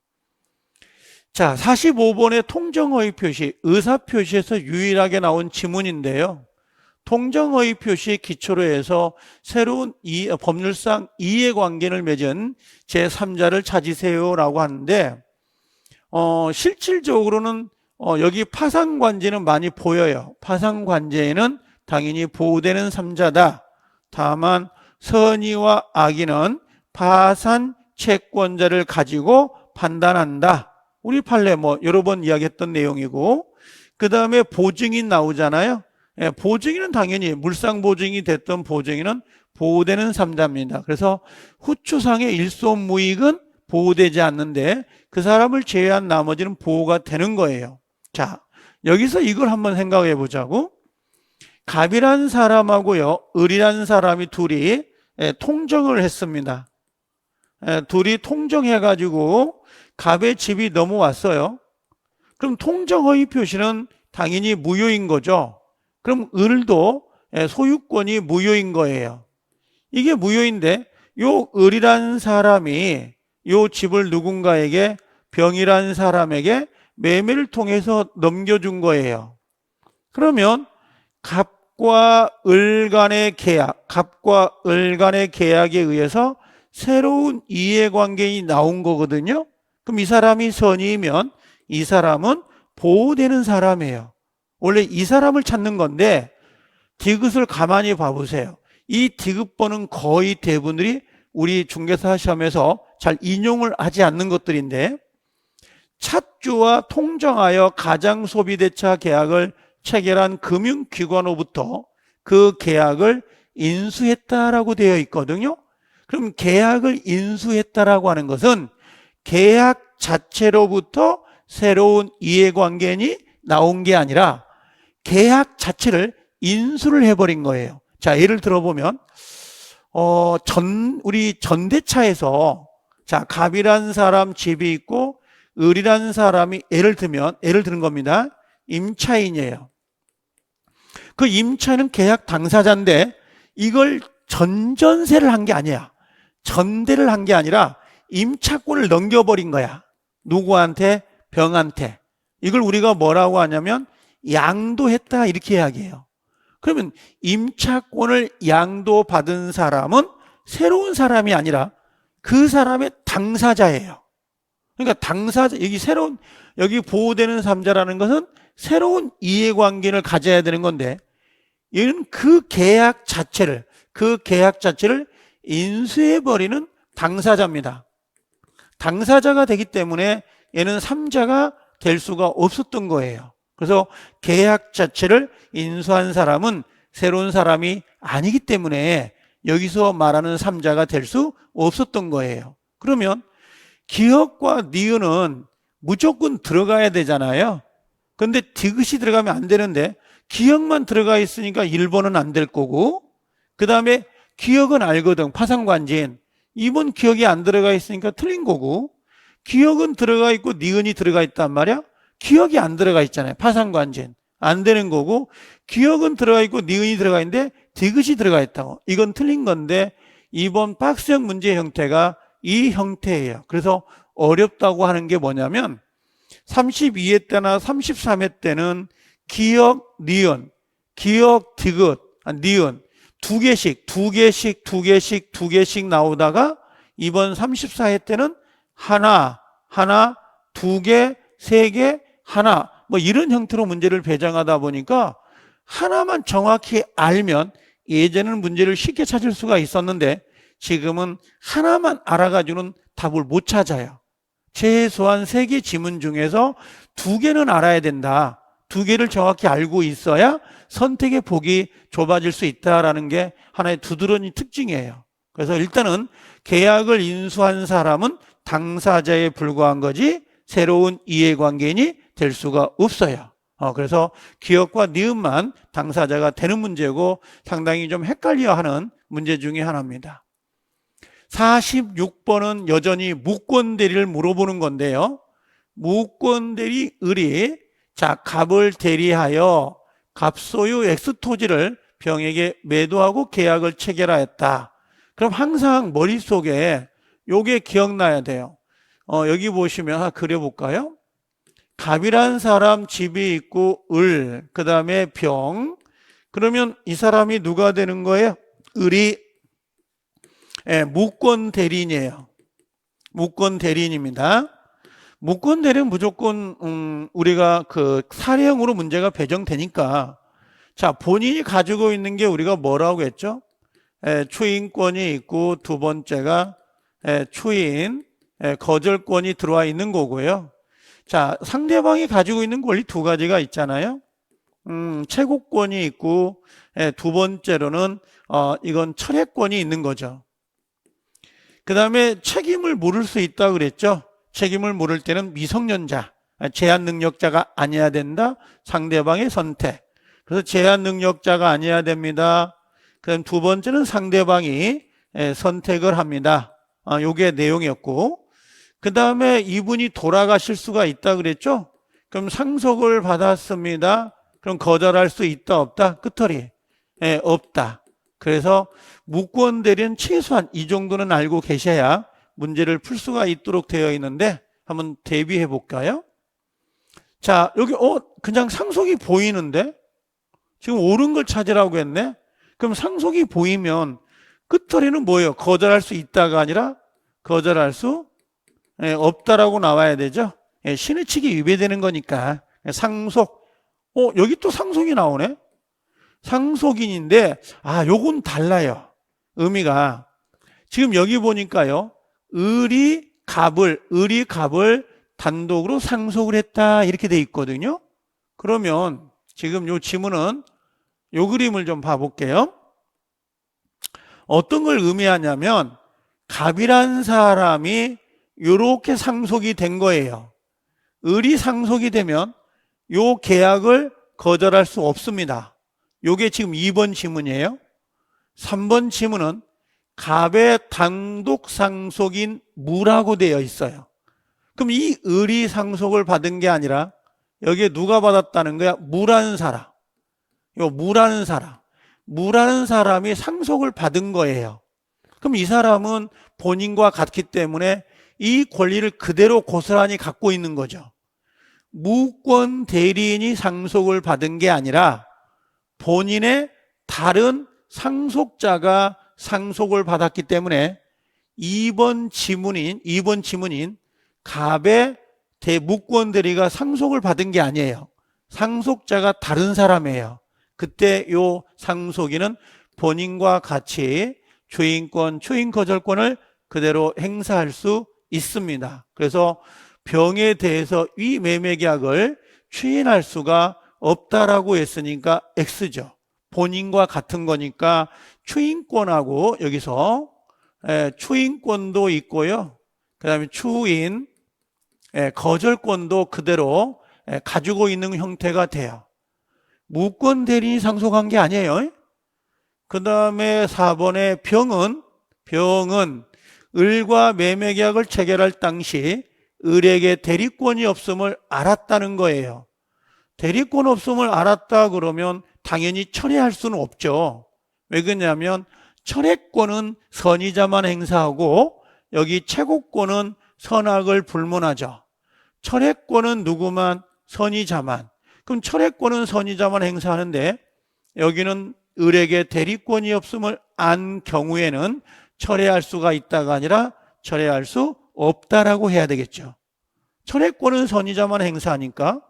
자, 45번의 통정허위 표시, 의사표시에서 유일하게 나온 지문인데요. 통정허위 표시의 기초로 해서 새로운 법률상 이해관계를 맺은 제3자를 찾으세요라고 하는데 실질적으로는 여기 파산관제는 많이 보여요. 파산관제에는 당연히 보호되는 3자다. 다만 선의와 악의는 파산 채권자를 가지고 판단한다. 우리 판례 여러 번 이야기했던 내용이고, 그 다음에 보증인 나오잖아요. 보증인은 당연히 물상 보증이 됐던 보증인은 보호되는 삼자입니다. 그래서 후추상의 일손무익은 보호되지 않는데 그 사람을 제외한 나머지는 보호가 되는 거예요. 자, 여기서 이걸 한번 생각해 보자고. 갑이란 사람하고요, 을이란 사람이 둘이 통정을 했습니다. 둘이 통정해가지고 갑의 집이 넘어왔어요. 그럼 통정허위 표시는 당연히 무효인 거죠. 그럼 을도 소유권이 무효인 거예요. 이게 무효인데 요 을이라는 사람이 요 집을 누군가에게 병이라는 사람에게 매매를 통해서 넘겨준 거예요. 그러면 갑과 을 간의 계약, 갑과 을 간의 계약에 의해서 새로운 이해관계가 나온 거거든요. 그럼 이 사람이 선이면 이 사람은 보호되는 사람이에요. 원래 이 사람을 찾는 건데 디귿을 가만히 봐보세요. 이 디귿번은 거의 대부분들이 우리 중개사 시험에서 잘 인용을 하지 않는 것들인데, 찻주와 통정하여 가장소비대차 계약을 체결한 금융기관으로부터 그 계약을 인수했다라고 되어 있거든요. 그럼 계약을 인수했다라고 하는 것은 계약 자체로부터 새로운 이해관계니 나온 게 아니라 계약 자체를 인수를 해버린 거예요. 자, 예를 들어보면 우리 전대차에서 자, 갑이라는 사람 집이 있고 을이라는 사람이 예를 드는 겁니다. 임차인이에요. 그 임차인은 계약 당사자인데 이걸 전전세를 한 게 아니야. 전대를 한 게 아니라 임차권을 넘겨버린 거야. 누구한테? 병한테. 이걸 우리가 뭐라고 하냐면 양도했다 이렇게 이야기해요. 그러면 임차권을 양도받은 사람은 새로운 사람이 아니라 그 사람의 당사자예요. 그러니까 당사자, 여기 보호되는 삼자라는 것은 새로운 이해관계를 가져야 되는 건데, 얘는 그 계약 자체를 인수해버리는 당사자입니다. 당사자가 되기 때문에 얘는 삼자가 될 수가 없었던 거예요. 그래서 계약 자체를 인수한 사람은 새로운 사람이 아니기 때문에 여기서 말하는 삼자가 될 수 없었던 거예요. 그러면 기역과 니은은 무조건 들어가야 되잖아요. 근데 디귿이 들어가면 안 되는데 기역만 들어가 있으니까 1번은 안 될 거고, 그 다음에 기역은 알거든, 파상관진. 2번 기역이 안 들어가 있으니까 틀린 거고, 기역은 들어가 있고 니은이 들어가 있단 말이야. 기역이 안 들어가 있잖아요. 파상관진. 안 되는 거고, 기역은 들어가 있고 니은이 들어가 있는데 디귿이 들어가 있다고. 이건 틀린 건데 2번 박스형 문제 형태가 이 형태예요. 그래서 어렵다고 하는 게 뭐냐면 32회 때나 33회 때는 기역, 니은, 기역, 디귿, 니은 두 개씩 나오다가 이번 34회 때는 하나, 두 개, 세 개, 하나, 뭐 이런 형태로 문제를 배정하다 보니까 하나만 정확히 알면 예전에는 문제를 쉽게 찾을 수가 있었는데 지금은 하나만 알아가지고는 답을 못 찾아요. 최소한 3개 지문 중에서 2개는 알아야 된다. 2개를 정확히 알고 있어야 선택의 폭이 좁아질 수 있다는 게 하나의 두드러진 특징이에요. 그래서 일단은 계약을 인수한 사람은 당사자에 불과한 거지 새로운 이해관계인이 될 수가 없어요. 그래서 기역과 니은만 당사자가 되는 문제고 상당히 좀 헷갈려하는 문제 중에 하나입니다. 46번은 여전히 무권대리를 물어보는 건데요. 무권대리 을이 자, 갑을 대리하여 갑소유 X토지를 병에게 매도하고 계약을 체결하였다. 그럼 항상 머릿속에 요게 기억나야 돼요. 여기 보시면 하나 그려볼까요? 갑이라는 사람 집이 있고 을, 그 다음에 병. 그러면 이 사람이 누가 되는 거예요? 을이 무권 대리인이에요. 무권 대리인입니다. 무권 대리는 무조건 우리가 그 사례형으로 문제가 배정되니까, 자, 본인이 가지고 있는 게 우리가 뭐라고 했죠? 추인권이 있고 두 번째가 추인, 거절권이 들어와 있는 거고요. 자, 상대방이 가지고 있는 권리 두 가지가 있잖아요. 채굴권이 있고, 두 번째로는 이건 철회권이 있는 거죠. 그 다음에 책임을 물을 수 있다 그랬죠. 책임을 물을 때는 미성년자, 제한 능력자가 아니어야 된다. 상대방의 선택. 그래서 제한 능력자가 아니어야 됩니다. 그다음 두 번째는 상대방이 선택을 합니다. 요게 내용이었고, 그 다음에 이분이 돌아가실 수가 있다 그랬죠. 그럼 상속을 받았습니다. 그럼 거절할 수 있다 없다? 끝털이 없다. 그래서 무권 대리는 최소한 이 정도는 알고 계셔야 문제를 풀 수가 있도록 되어 있는데 한번 대비해 볼까요? 자, 여기 그냥 상속이 보이는데 지금 옳은 걸 찾으라고 했네. 그럼 상속이 보이면 끝털이는 뭐예요? 거절할 수 있다가 아니라 거절할 수 없다라고 나와야 되죠. 신의칙이 위배되는 거니까 상속. 여기 또 상속이 나오네. 상속인인데 요건 달라요. 의미가. 지금 여기 보니까요. 을이 갑을 단독으로 상속을 했다 이렇게 돼 있거든요. 그러면 지금 요 지문은 요 그림을 좀 봐볼게요. 어떤 걸 의미하냐면 갑이란 사람이 요렇게 상속이 된 거예요. 을이 상속이 되면 요 계약을 거절할 수 없습니다. 요게 지금 2번 지문이에요. 3번 지문은 갑의 단독 상속인 무라고 되어 있어요. 그럼 이 을이 상속을 받은 게 아니라 여기에 누가 받았다는 거야? 무라는 사람. 요 무라는 사람. 무라는 사람이 상속을 받은 거예요. 그럼 이 사람은 본인과 같기 때문에 이 권리를 그대로 고스란히 갖고 있는 거죠. 무권 대리인이 상속을 받은 게 아니라 본인의 다른 상속자가 상속을 받았기 때문에 2번 지문인 갑의 무권 대리가 상속을 받은 게 아니에요. 상속자가 다른 사람이에요. 그때 요 상속인은 본인과 같이 주인권, 초인거절권을 그대로 행사할 수 있습니다. 그래서 병에 대해서 위 매매계약을 추인할 수가 없다라고 했으니까 X죠. 본인과 같은 거니까 추인권하고 여기서 추인권도 있고요. 그 다음에 추인, 거절권도 그대로 가지고 있는 형태가 돼요. 무권 대리인이 상속한 게 아니에요. 그 다음에 4번에 병은 을과 매매계약을 체결할 당시 을에게 대리권이 없음을 알았다는 거예요. 대리권 없음을 알았다 그러면 당연히 철회할 수는 없죠. 왜 그러냐면 철회권은 선의자만 행사하고 여기 채굴권은 선악을 불문하죠. 철회권은 누구만? 선의자만. 그럼 철회권은 선의자만 행사하는데 여기는 을에게 대리권이 없음을 안 경우에는 철회할 수가 있다가 아니라 철회할 수 없다라고 해야 되겠죠. 철회권은 선의자만 행사하니까.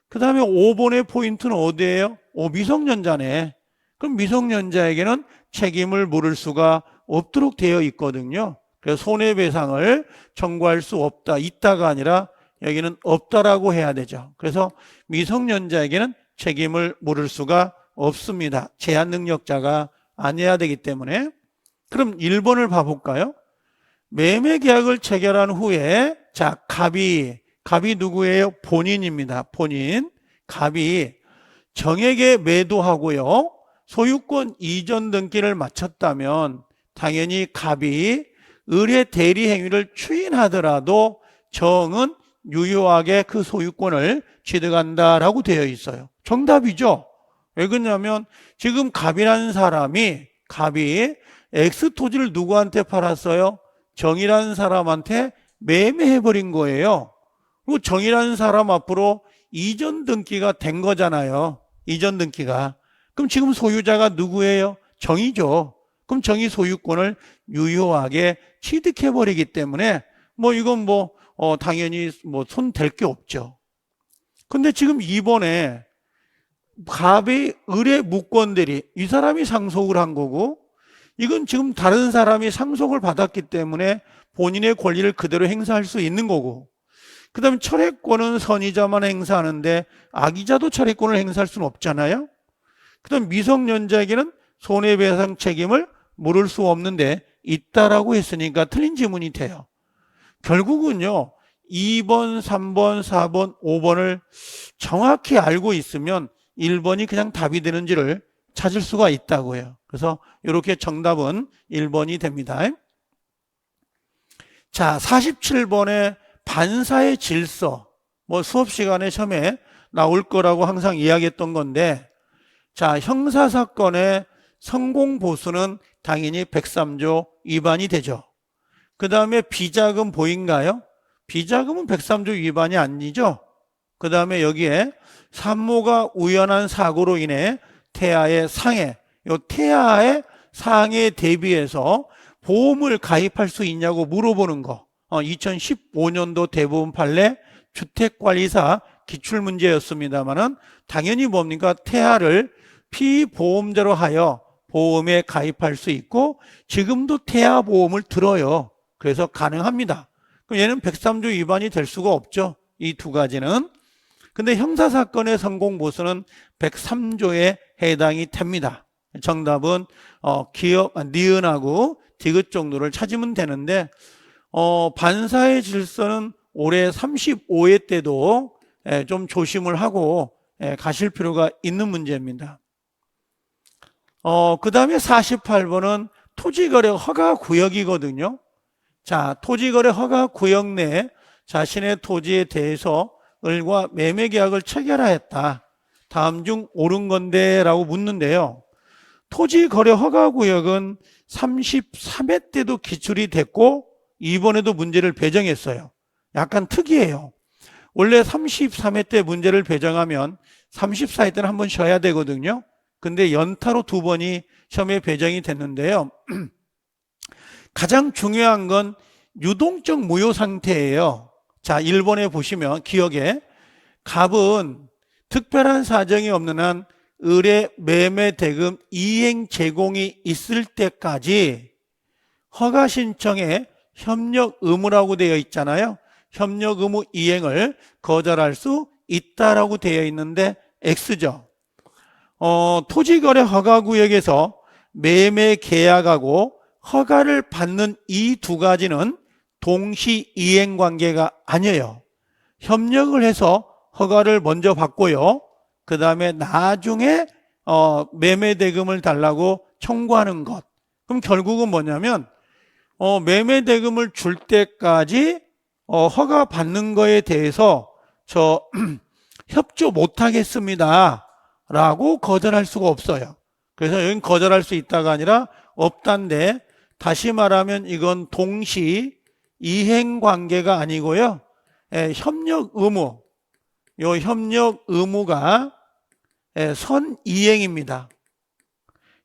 그 다음에 5번의 포인트는 어디예요? 미성년자네. 그럼 미성년자에게는 책임을 물을 수가 없도록 되어 있거든요. 그래서 손해배상을 청구할 수 없다. 있다가 아니라 여기는 없다라고 해야 되죠. 그래서 미성년자에게는 책임을 물을 수가 없습니다. 제한 능력자가 아니어야 되기 때문에. 그럼 1번을 봐볼까요? 매매계약을 체결한 후에 갑이 누구예요? 본인입니다. 본인. 갑이 정에게 매도하고요. 소유권 이전 등기를 마쳤다면 당연히 갑이 을의 대리 행위를 추인하더라도 정은 유효하게 그 소유권을 취득한다라고 되어 있어요. 정답이죠. 왜 그러냐면 지금 갑이라는 사람이 X 토지를 누구한테 팔았어요? 정이라는 사람한테 매매해버린 거예요. 그리고 정이라는 사람 앞으로 이전 등기가 된 거잖아요. 이전 등기가. 그럼 지금 소유자가 누구예요? 정이죠. 그럼 정이 소유권을 유효하게 취득해버리기 때문에 이건 당연히 손 댈 게 없죠. 근데 지금 이번에 갑이 을의 무권대리, 이 사람이 상속을 한 거고 이건 지금 다른 사람이 상속을 받았기 때문에 본인의 권리를 그대로 행사할 수 있는 거고, 그 다음에 철회권은 선의자만 행사하는데 악의자도 철회권을 행사할 수는 없잖아요. 그 다음 미성년자에게는 손해배상 책임을 물을 수 없는데 있다라고 했으니까 틀린 지문이 돼요. 결국은요, 2번, 3번, 4번, 5번을 정확히 알고 있으면 1번이 그냥 답이 되는지를 찾을 수가 있다고요. 그래서 이렇게 정답은 1번이 됩니다. 자, 47번에 반사의 질서, 뭐 수업 시간에 처음에 나올 거라고 항상 이야기했던 건데, 자, 형사사건의 성공보수는 당연히 103조 위반이 되죠. 그 다음에 비자금 보인가요? 비자금은 103조 위반이 아니죠. 그 다음에 여기에 산모가 우연한 사고로 인해 태아의 상해, 이 태아의 상해에 대비해서 보험을 가입할 수 있냐고 물어보는 거. 2015년도 대부분 판례 주택관리사 기출문제였습니다만은 당연히 뭡니까? 태아를 피보험자로 하여 보험에 가입할 수 있고 지금도 태아 보험을 들어요. 그래서 가능합니다. 그럼 얘는 103조 위반이 될 수가 없죠. 이 두 가지는. 근데 형사사건의 성공보수는 103조에 해당이 됩니다. 정답은 니은하고 디귿 정도를 찾으면 되는데 반사의 질서는 올해 35회 때도 좀 조심을 하고 가실 필요가 있는 문제입니다. 그 다음에 48번은 토지거래 허가구역이거든요. 자, 토지거래 허가구역 내 자신의 토지에 대해서 을과 매매계약을 체결하였다. 다음 중 옳은 건데 라고 묻는데요. 토지거래 허가구역은 33회 때도 기출이 됐고 이번에도 문제를 배정했어요. 약간 특이해요. 원래 33회 때 문제를 배정하면 34회 때는 한번 쉬어야 되거든요. 근데 연타로 두 번이 시험에 배정이 됐는데요. 가장 중요한 건 유동적 무효 상태예요. 자, 1번에 보시면 기억에 갑은 특별한 사정이 없는 한 을의 매매 대금 이행 제공이 있을 때까지 허가 신청에 협력 의무라고 되어 있잖아요. 협력 의무 이행을 거절할 수 있다라고 되어 있는데 X죠. 토지거래 허가구역에서 매매 계약하고 허가를 받는 이 두 가지는 동시 이행 관계가 아니에요. 협력을 해서 허가를 먼저 받고요. 그 다음에 나중에 매매 대금을 달라고 청구하는 것. 그럼 결국은 뭐냐면 매매 대금을 줄 때까지 허가 받는 거에 대해서 저 협조 못 하겠습니다 라고 거절할 수가 없어요. 그래서 여긴 거절할 수 있다가 아니라 없단데, 다시 말하면 이건 동시 이행 관계가 아니고요. 협력 의무, 요 협력 의무가 선이행입니다.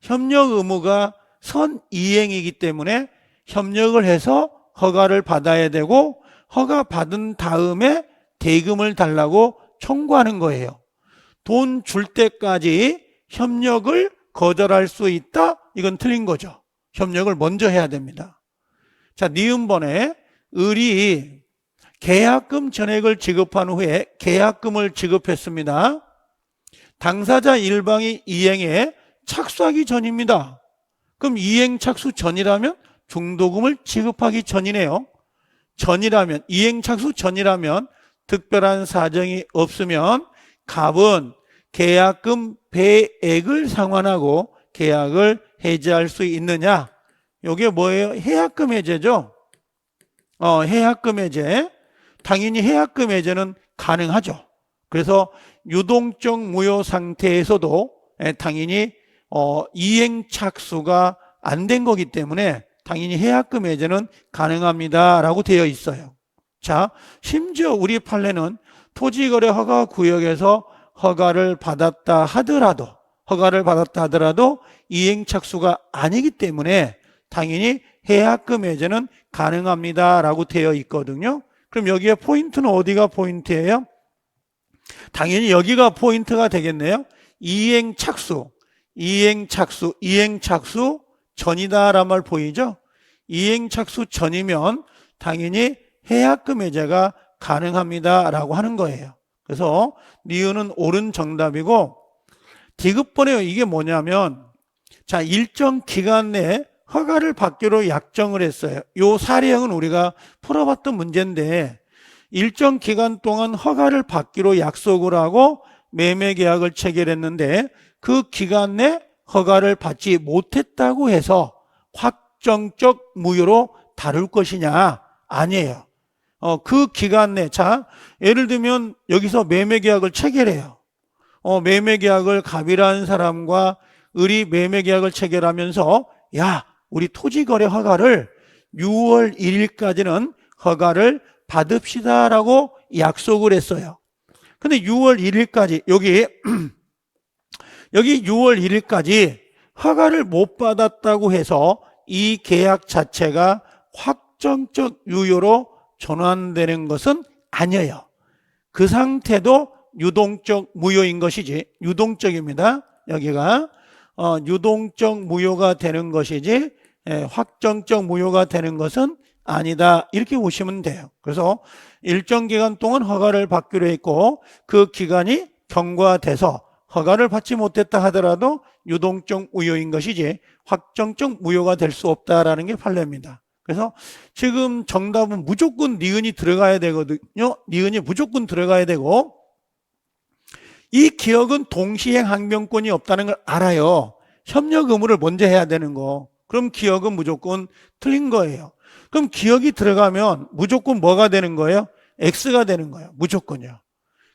협력 의무가 선이행이기 때문에 협력을 해서 허가를 받아야 되고 허가 받은 다음에 대금을 달라고 청구하는 거예요. 돈 줄 때까지 협력을 거절할 수 있다? 이건 틀린 거죠. 협력을 먼저 해야 됩니다. 자, 니은번에 을이 계약금 전액을 지급한 후에 계약금을 지급했습니다. 당사자 일방이 이행에 착수하기 전입니다. 그럼 이행 착수 전이라면 중도금을 지급하기 전이네요. 전이라면, 이행 착수 전이라면 특별한 사정이 없으면 갑은 계약금 배액을 상환하고 계약을 해지할 수 있느냐? 이게 뭐예요? 해약금 해제죠. 해약금 해제. 당연히 해약금 해제는 가능하죠. 그래서 유동적 무효 상태에서도 당연히 이행 착수가 안 된 거기 때문에 당연히 해약금 해제는 가능합니다라고 되어 있어요. 자, 심지어 우리 판례는 토지거래 허가 구역에서 허가를 받았다 하더라도 이행 착수가 아니기 때문에 당연히 해약금 해제는 가능합니다라고 되어 있거든요. 그럼 여기에 포인트는 어디가 포인트예요? 당연히 여기가 포인트가 되겠네요. 이행 착수 전이다라는 말 보이죠? 이행 착수 전이면 당연히 해약금 해제가 가능합니다 라고 하는 거예요. 그래서 니은은 옳은 정답이고, 디귿번에요. 이게 뭐냐면, 자, 일정 기간 내에 허가를 받기로 약정을 했어요. 요 사례형은 우리가 풀어봤던 문제인데, 일정 기간 동안 허가를 받기로 약속을 하고 매매 계약을 체결했는데, 그 기간 내 허가를 받지 못했다고 해서 확정적 무효로 다룰 것이냐? 아니에요. 그 기간 내, 자, 예를 들면 여기서 매매 계약을 체결해요. 매매 계약을 갑이라는 사람과 을이 매매 계약을 체결하면서, 야, 우리 토지거래 허가를 6월 1일까지는 허가를 받읍시다라고 약속을 했어요. 근데 6월 1일까지 여기 6월 1일까지 허가를 못 받았다고 해서 이 계약 자체가 확정적 유효로 전환되는 것은 아니에요. 그 상태도 유동적 무효인 것이지, 유동적입니다. 여기가 유동적 무효가 되는 것이지 확정적 무효가 되는 것은 아니다, 이렇게 보시면 돼요. 그래서 일정 기간 동안 허가를 받기로 했고 그 기간이 경과돼서 허가를 받지 못했다 하더라도 유동적 무효인 것이지 확정적 무효가 될 수 없다라는 게 판례입니다. 그래서 지금 정답은 무조건 니은이 들어가야 되거든요. 니은이 무조건 들어가야 되고, 이 기억은 동시행 항변권이 없다는 걸 알아요. 협력 의무를 먼저 해야 되는 거. 그럼 기억은 무조건 틀린 거예요. 그럼 기억이 들어가면 무조건 뭐가 되는 거예요? X가 되는 거예요. 무조건요.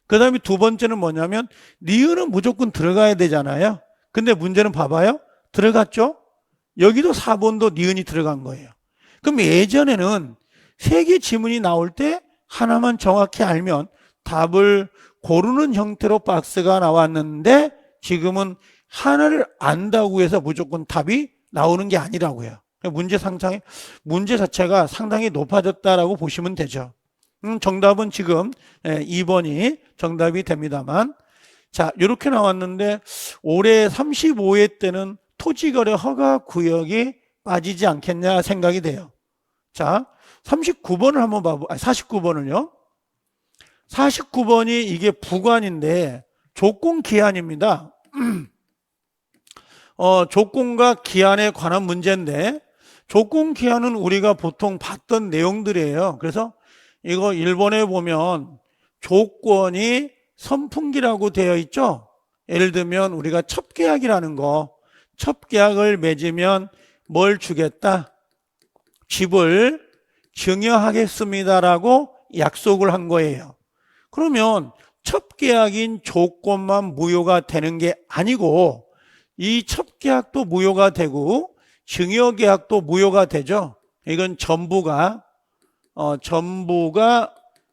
그 다음에 두 번째는 뭐냐면 니은은 무조건 들어가야 되잖아요. 근데 문제는 봐봐요. 들어갔죠? 여기도 4번도 니은이 들어간 거예요. 그럼 예전에는 3개 지문이 나올 때 하나만 정확히 알면 답을 고르는 형태로 박스가 나왔는데, 지금은 하나를 안다고 해서 무조건 답이 나오는 게 아니라고요. 문제 자체가 상당히 높아졌다라고 보시면 되죠. 정답은 지금 2번이 정답이 됩니다만, 자, 이렇게 나왔는데 올해 35회 때는 토지거래 허가 구역이 빠지지 않겠냐 생각이 돼요. 자, 39번을 한번 봐보, 49번을요. 49번이 이게 부관인데 조건 기한입니다. 조건과 기한에 관한 문제인데, 조건 기한은 우리가 보통 봤던 내용들이에요. 그래서 이거 1번에 보면 조건이 선풍기라고 되어 있죠. 예를 들면 우리가 첩계약이라는 거, 첩계약을 맺으면 뭘 주겠다? 집을 증여하겠습니다라고 약속을 한 거예요. 그러면 첩계약인 조건만 무효가 되는 게 아니고 이 첩계약도 무효가 되고 증여계약도 무효가 되죠. 이건 전부가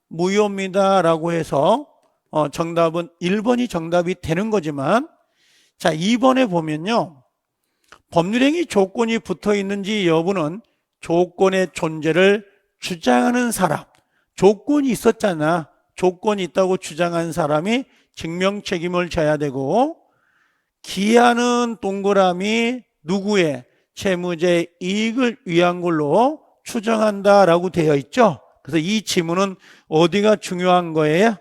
무효입니다라고 해서 정답은 1번이 정답이 되는 거지만, 자, 2번에 보면요. 법률행위 조건이 붙어 있는지 여부는 조건의 존재를 주장하는 사람, 조건이 있었잖아. 조건이 있다고 주장한 사람이 증명 책임을 져야 되고, 기한은 동그라미 누구의 채무자의 이익을 위한 걸로 추정한다라고 되어 있죠. 그래서 이 지문은 어디가 중요한 거예요?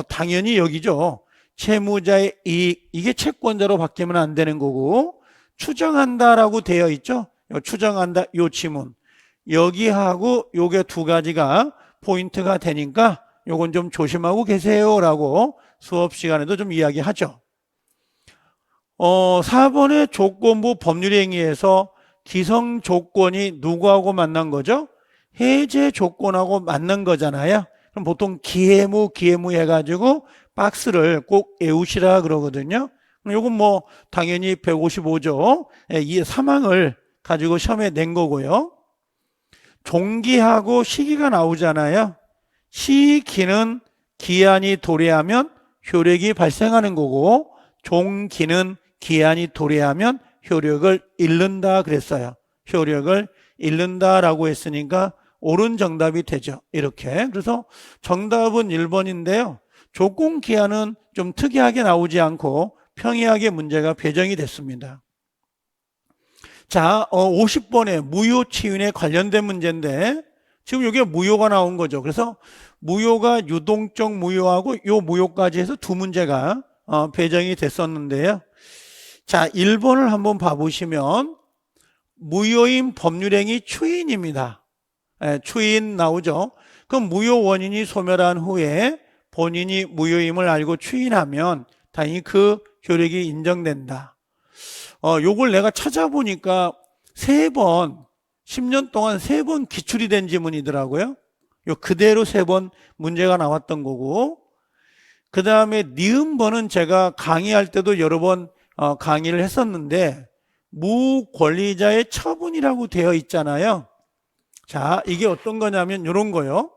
당연히 여기죠. 채무자의 이익, 이게 채권자로 바뀌면 안 되는 거고, 추정한다라고 되어 있죠. 추정한다, 요 지문. 여기하고 요게 두 가지가 포인트가 되니까 요건 좀 조심하고 계세요라고 수업 시간에도 좀 이야기하죠. 4번의 조건부 법률행위에서 기성 조건이 누구하고 만난 거죠? 해제 조건하고 만난 거잖아요. 그럼 보통 기해무 해가지고 박스를 꼭 외우시라 그러거든요. 요건 뭐 당연히 155조 이 사망을 가지고 시험에 낸 거고요. 종기하고 시기가 나오잖아요. 시기는 기한이 도래하면 효력이 발생하는 거고, 종기는 기한이 도래하면 효력을 잃는다 그랬어요. 효력을 잃는다라고 했으니까 옳은 정답이 되죠. 이렇게. 그래서 정답은 1번인데요. 조건 기한은 좀 특이하게 나오지 않고 평이하게 문제가 배정이 됐습니다. 자, 50번에 무효 치윤에 관련된 문제인데, 지금 이게 무효가 나온 거죠. 그래서 무효가 유동적 무효하고 요 무효까지 해서 두 문제가 배정이 됐었는데요. 자, 1번을 한번 봐보시면 무효인 법률행위 추인입니다. 추인 나오죠. 그럼 무효 원인이 소멸한 후에 본인이 무효임을 알고 추인하면 당연히 그 효력이 인정된다. 요걸 내가 찾아보니까 10년 동안 3번 기출이 된 지문이더라고요. 요 그대로 3번 문제가 나왔던 거고, 그 다음에 니은번은 제가 강의할 때도 여러 번 강의를 했었는데, 무권리자의 처분이라고 되어 있잖아요. 자, 이게 어떤 거냐면 이런 거요.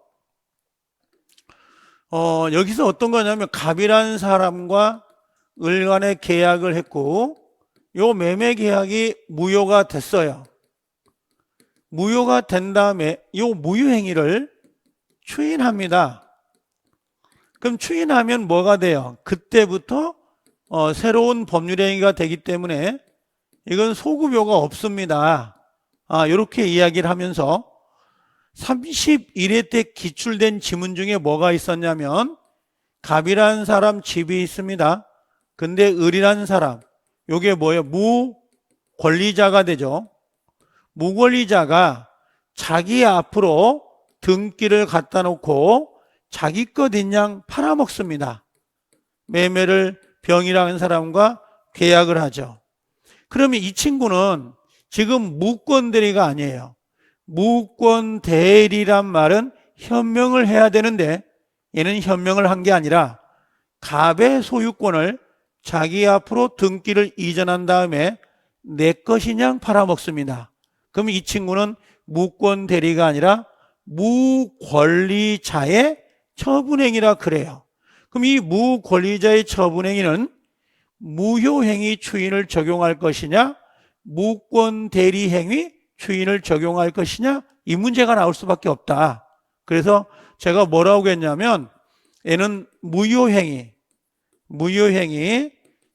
여기서 어떤 거냐면 갑이라는 사람과 을 간에 계약을 했고, 요 매매 계약이 무효가 됐어요. 무효가 된 다음에 요 무효행위를 추인합니다. 그럼 추인하면 뭐가 돼요? 그때부터 새로운 법률행위가 되기 때문에 이건 소급효가 없습니다. 이렇게 이야기를 하면서 31회 때 기출된 지문 중에 뭐가 있었냐면 갑이라는 사람 집이 있습니다. 근데 을이라는 사람, 요게 뭐예요? 무권리자가 되죠. 무권리자가 자기 앞으로 등기를 갖다 놓고 자기 것 인양 팔아먹습니다. 매매를 병이라는 사람과 계약을 하죠. 그러면 이 친구는 지금 무권대리가 아니에요. 무권대리란 말은 현명을 해야 되는데 얘는 현명을 한 게 아니라 갑의 소유권을 자기 앞으로 등기를 이전한 다음에 내 것이냥 팔아먹습니다. 그럼 이 친구는 무권대리가 아니라 무권리자의 처분행위라 그래요. 그럼 이 무권리자의 처분행위는 무효행위 추인을 적용할 것이냐, 무권대리행위 추인을 적용할 것이냐, 이 문제가 나올 수밖에 없다. 그래서 제가 뭐라고 했냐면 얘는 무효행위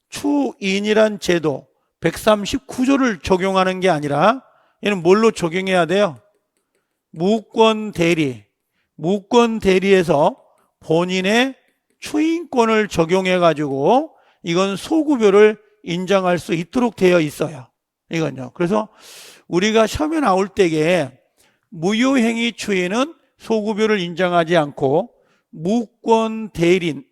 추인이란 제도 139조를 적용하는 게 아니라 얘는 뭘로 적용해야 돼요? 무권대리에서 본인의 추인권을 적용해 가지고 이건 소급효를 인정할 수 있도록 되어 있어요. 이건요. 그래서 우리가 시험에 나올 때에 무효행위 추인은 소급효를 인정하지 않고 무권대리나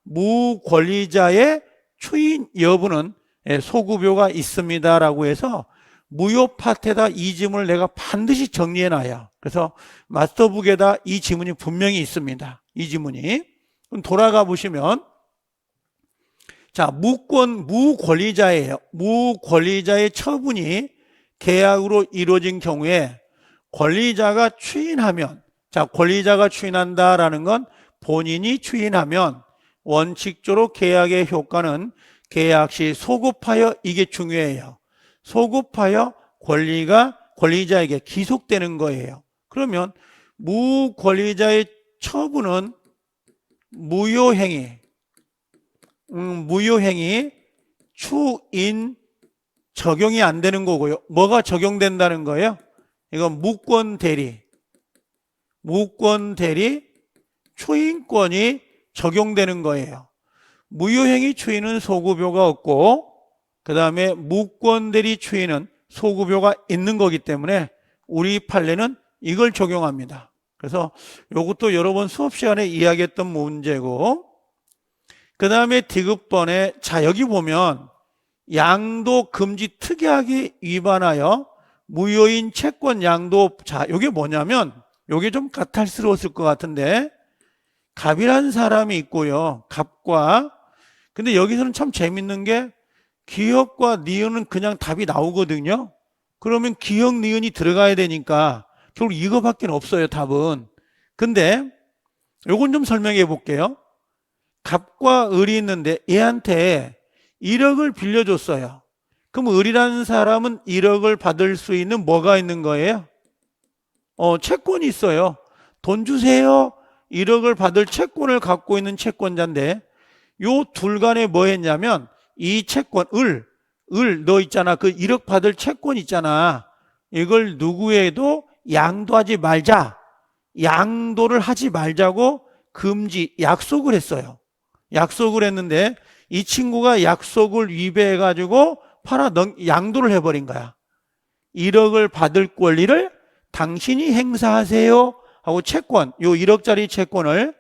무권리자의 추인 여부는 소급효가 있습니다라고 해서 무효 파트에다 이 지문을 내가 반드시 정리해 놔요. 그래서 마스터북에다 이 지문이 분명히 있습니다. 이 지문이. 그럼 돌아가 보시면 자, 무권리자예요. 무권리자의 처분이 계약으로 이루어진 경우에 권리자가 추인하면, 자, 권리자가 추인한다라는 건 본인이 추인하면 원칙적으로 계약의 효과는 계약 시 소급하여, 이게 중요해요. 소급하여 권리가 권리자에게 기속되는 거예요. 그러면 무권리자의 처분은 무효행위 추인 적용이 안 되는 거고요. 뭐가 적용된다는 거예요? 이건 무권대리 추인권이 적용되는 거예요. 무효행위 추인은 소급효가 없고 그 다음에 무권대리 추인은 소급효가 있는 거기 때문에 우리 판례는 이걸 적용합니다. 그래서 이것도 여러 번 수업 시간에 이야기했던 문제고, 그 다음에 디귿번에 자 여기 보면 양도 금지 특약에 위반하여 무효인 채권 양도, 자 이게 뭐냐면 이게 좀 까탈스러웠을 것 같은데 갑이라는 사람이 있고요. 갑과, 근데 여기서는 참 재밌는 게 기역과 니은은 그냥 답이 나오거든요. 그러면 기역 니은이 들어가야 되니까 결국 이거밖에 없어요, 답은. 근데 요건 좀 설명해 볼게요. 갑과 을이 있는데 얘한테 1억을 빌려줬어요. 그럼 을이라는 사람은 1억을 받을 수 있는 뭐가 있는 거예요? 채권이 있어요. 돈 주세요. 1억을 받을 채권을 갖고 있는 채권자인데 요 둘 간에 뭐 했냐면 이 채권, 너 있잖아. 그 1억 받을 채권 있잖아. 이걸 누구에도 양도하지 말자. 양도를 하지 말자고 약속을 했어요. 약속을 했는데 이 친구가 약속을 위배해가지고 양도를 해버린 거야. 1억을 받을 권리를 당신이 행사하세요 하고 채권, 요 1억짜리 채권을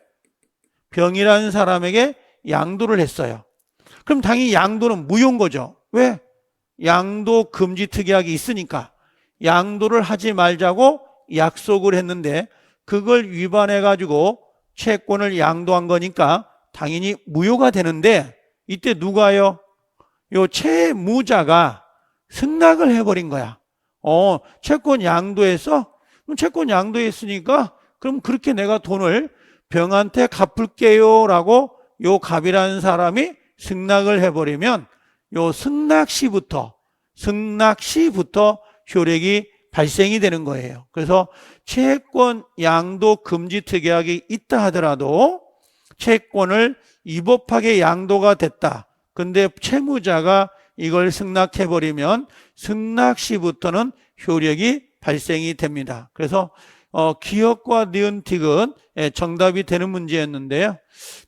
병이라는 사람에게 양도를 했어요. 그럼 당연히 양도는 무효인 거죠. 왜? 양도 금지 특약이 있으니까. 양도를 하지 말자고 약속을 했는데 그걸 위반해가지고 채권을 양도한 거니까 당연히 무효가 되는데, 이때 누가요? 요 채무자가 승낙을 해버린 거야. 채권 양도했어? 그럼 채권 양도했으니까 그럼 그렇게 내가 돈을 병한테 갚을게요 라고 요 갑이라는 사람이 승낙을 해버리면 요 승낙시부터 효력이 발생이 되는 거예요. 그래서 채권 양도 금지 특약이 있다 하더라도 채권을 위법하게 양도가 됐다. 근데 채무자가 이걸 승낙해버리면 승낙시부터는 효력이 발생이 됩니다. 그래서 기억과 니은 디귿 정답이 되는 문제였는데요.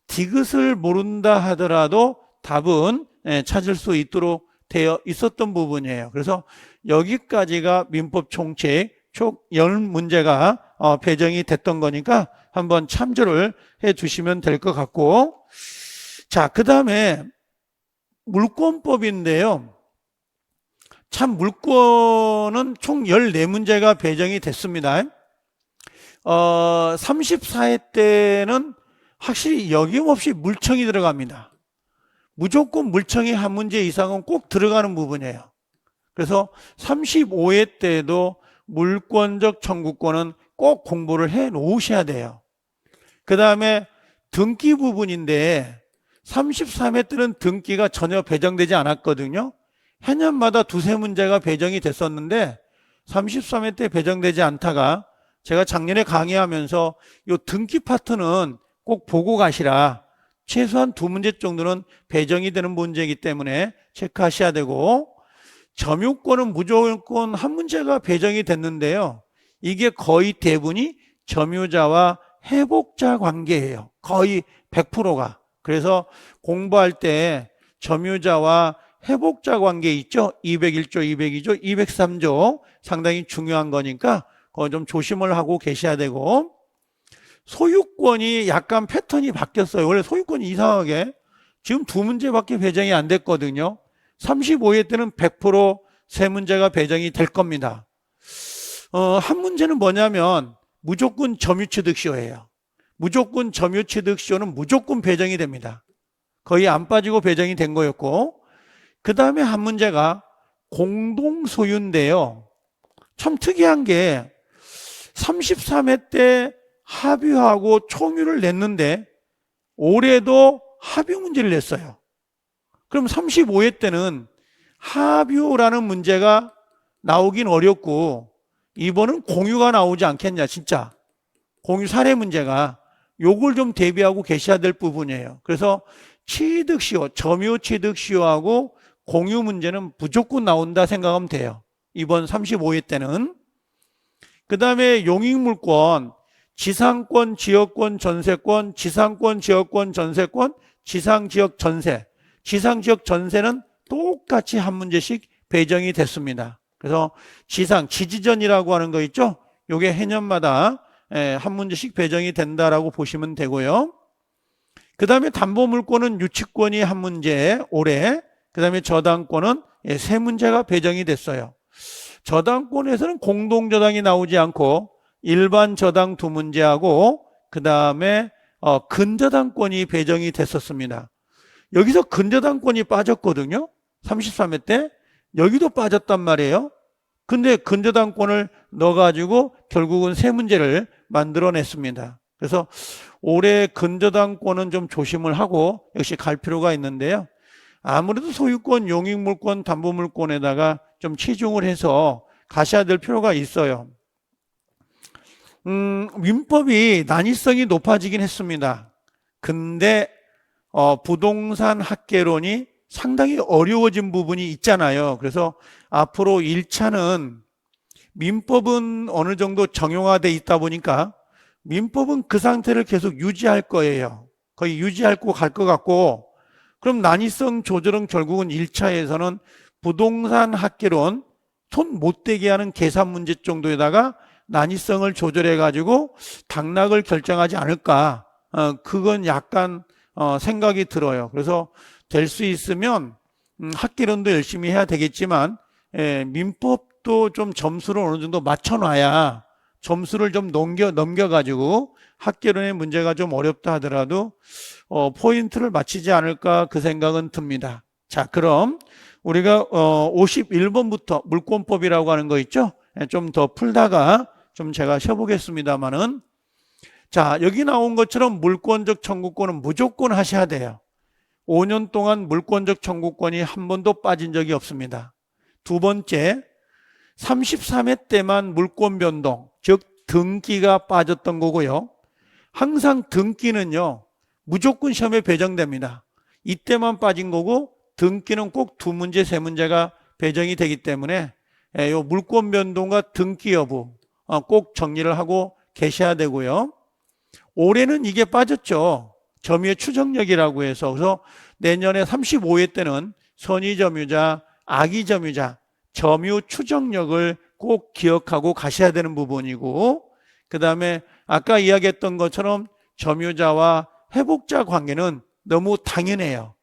디귿을 모른다 하더라도 답은 찾을 수 있도록 되어 있었던 부분이에요. 그래서 여기까지가 민법 총책 총 10문제가 배정이 됐던 거니까 한번 참조를 해 주시면 될 것 같고, 자, 그 다음에 물권법인데요. 참 물권은 총 14문제가 배정이 됐습니다. 34회 때는 확실히 여김없이 물청이 들어갑니다. 무조건 물청이 한 문제 이상은 꼭 들어가는 부분이에요. 그래서 35회 때도 물권적 청구권은 꼭 공부를 해 놓으셔야 돼요. 그 다음에 등기 부분인데 33회 때는 등기가 전혀 배정되지 않았거든요. 해년마다 두세 문제가 배정이 됐었는데 33회 때 배정되지 않다가 제가 작년에 강의하면서 이 등기 파트는 꼭 보고 가시라. 최소한 2문제 정도는 배정이 되는 문제이기 때문에 체크하셔야 되고, 점유권은 무조건 한 문제가 배정이 됐는데요. 이게 거의 대부분이 점유자와 회복자 관계예요. 거의 100%가. 그래서 공부할 때 점유자와 회복자 관계 있죠? 201조, 202조, 203조 상당히 중요한 거니까 그거 좀 조심을 하고 계셔야 되고, 소유권이 약간 패턴이 바뀌었어요. 원래 소유권이 이상하게 지금 2문제밖에 배정이 안 됐거든요. 35회 때는 100% 3문제가 배정이 될 겁니다. 한 문제는 뭐냐면 무조건 점유취득시효예요. 무조건 점유취득시효는 무조건 배정이 됩니다. 거의 안 빠지고 배정이 된 거였고, 그 다음에 한 문제가 공동소유인데요. 참 특이한 게 33회 때 합의하고 총유를 냈는데 올해도 합의 문제를 냈어요. 그럼 35회 때는 합의라는 문제가 나오긴 어렵고 이번은 공유가 나오지 않겠냐. 진짜 공유 사례 문제가, 요걸 좀 대비하고 계셔야 될 부분이에요. 그래서 취득시효, 점유 취득시효하고 공유 문제는 무조건 나온다 생각하면 돼요. 이번 35회 때는. 그 다음에 용익물권, 지상권, 지역권, 전세권, 지상권, 지역권, 전세권, 지상지역 전세. 지상지역 전세는 똑같이 한 문제씩 배정이 됐습니다. 그래서 지지전이라고 하는 거 있죠? 요게 해년마다 한 문제씩 배정이 된다라고 보시면 되고요. 그 다음에 담보물권은 유치권이 한 문제 올해, 그 다음에 저당권은 3문제가 배정이 됐어요. 저당권에서는 공동저당이 나오지 않고 일반 저당 2문제하고 그 다음에 근저당권이 배정이 됐었습니다. 여기서 근저당권이 빠졌거든요. 33회 때 여기도 빠졌단 말이에요. 근데 근저당권을 넣어가지고 결국은 3문제를 만들어냈습니다. 그래서 올해 근저당권은 좀 조심을 하고 역시 갈 필요가 있는데요. 아무래도 소유권, 용익물권, 담보물권에다가 좀 치중을 해서 가셔야 될 필요가 있어요. 민법이 난이성이 높아지긴 했습니다. 근데 부동산 학개론이 상당히 어려워진 부분이 있잖아요. 그래서 앞으로 1차는 민법은 어느 정도 정형화돼 있다 보니까 민법은 그 상태를 계속 유지할 거예요. 거의 유지하고 갈 것 같고, 그럼 난이성 조절은 결국은 1차에서는 부동산 학개론 손 못 대게 하는 계산 문제 정도에다가 난이성을 조절해 가지고 당락을 결정하지 않을까. 그건 약간 생각이 들어요. 그래서 될 수 있으면 학개론도 열심히 해야 되겠지만 민법도 좀 점수를 어느 정도 맞춰놔야, 점수를 좀 넘겨가지고 학개론의 문제가 좀 어렵다 하더라도 포인트를 맞추지 않을까, 그 생각은 듭니다. 자, 그럼 우리가 51번부터 물권법이라고 하는 거 있죠? 좀 더 풀다가 좀 제가 쉬어보겠습니다만은, 자, 여기 나온 것처럼 물권적 청구권은 무조건 하셔야 돼요. 5년 동안 물권적 청구권이 한 번도 빠진 적이 없습니다. 두 번째, 33회 때만 물권 변동, 즉 등기가 빠졌던 거고요. 항상 등기는요, 무조건 시험에 배정됩니다. 이때만 빠진 거고, 등기는 꼭 2문제, 3문제가 배정이 되기 때문에 요 물권 변동과 등기 여부 꼭 정리를 하고 계셔야 되고요. 올해는 이게 빠졌죠. 점유의 추정력이라고 해서. 그래서 내년에 35회 때는 선의점유자, 악의점유자, 점유 추정력을 꼭 기억하고 가셔야 되는 부분이고, 그 다음에 아까 이야기했던 것처럼 점유자와 회복자 관계는 너무 당연해요.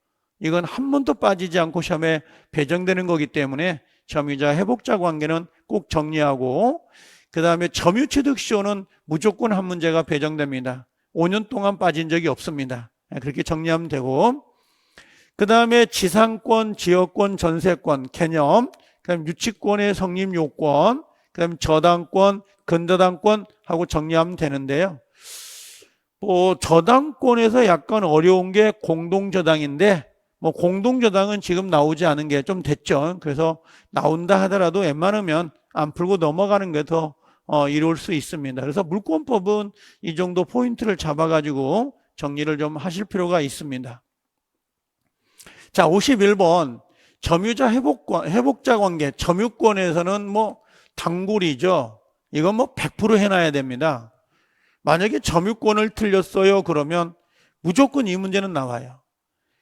이건 한 번도 빠지지 않고 시험에 배정되는 거기 때문에 점유자 회복자 관계는 꼭 정리하고, 그 다음에 점유취득시효는 무조건 한 문제가 배정됩니다. 5년 동안 빠진 적이 없습니다. 그렇게 정리하면 되고, 그 다음에 지상권, 지역권, 전세권 개념, 그다음 유치권의 성립 요건, 그다음 저당권, 근저당권 하고 정리하면 되는데요. 저당권에서 약간 어려운 게 공동저당인데, 공동저당은 지금 나오지 않은 게 좀 됐죠. 그래서 나온다 하더라도 웬만하면 안 풀고 넘어가는 게 더 이로울 수 있습니다. 그래서 물권법은 이 정도 포인트를 잡아가지고 정리를 좀 하실 필요가 있습니다. 자, 51번. 점유자 회복자 관계. 점유권에서는 단골이죠. 이건 100% 해놔야 됩니다. 만약에 점유권을 틀렸어요, 그러면 무조건 이 문제는 나와요.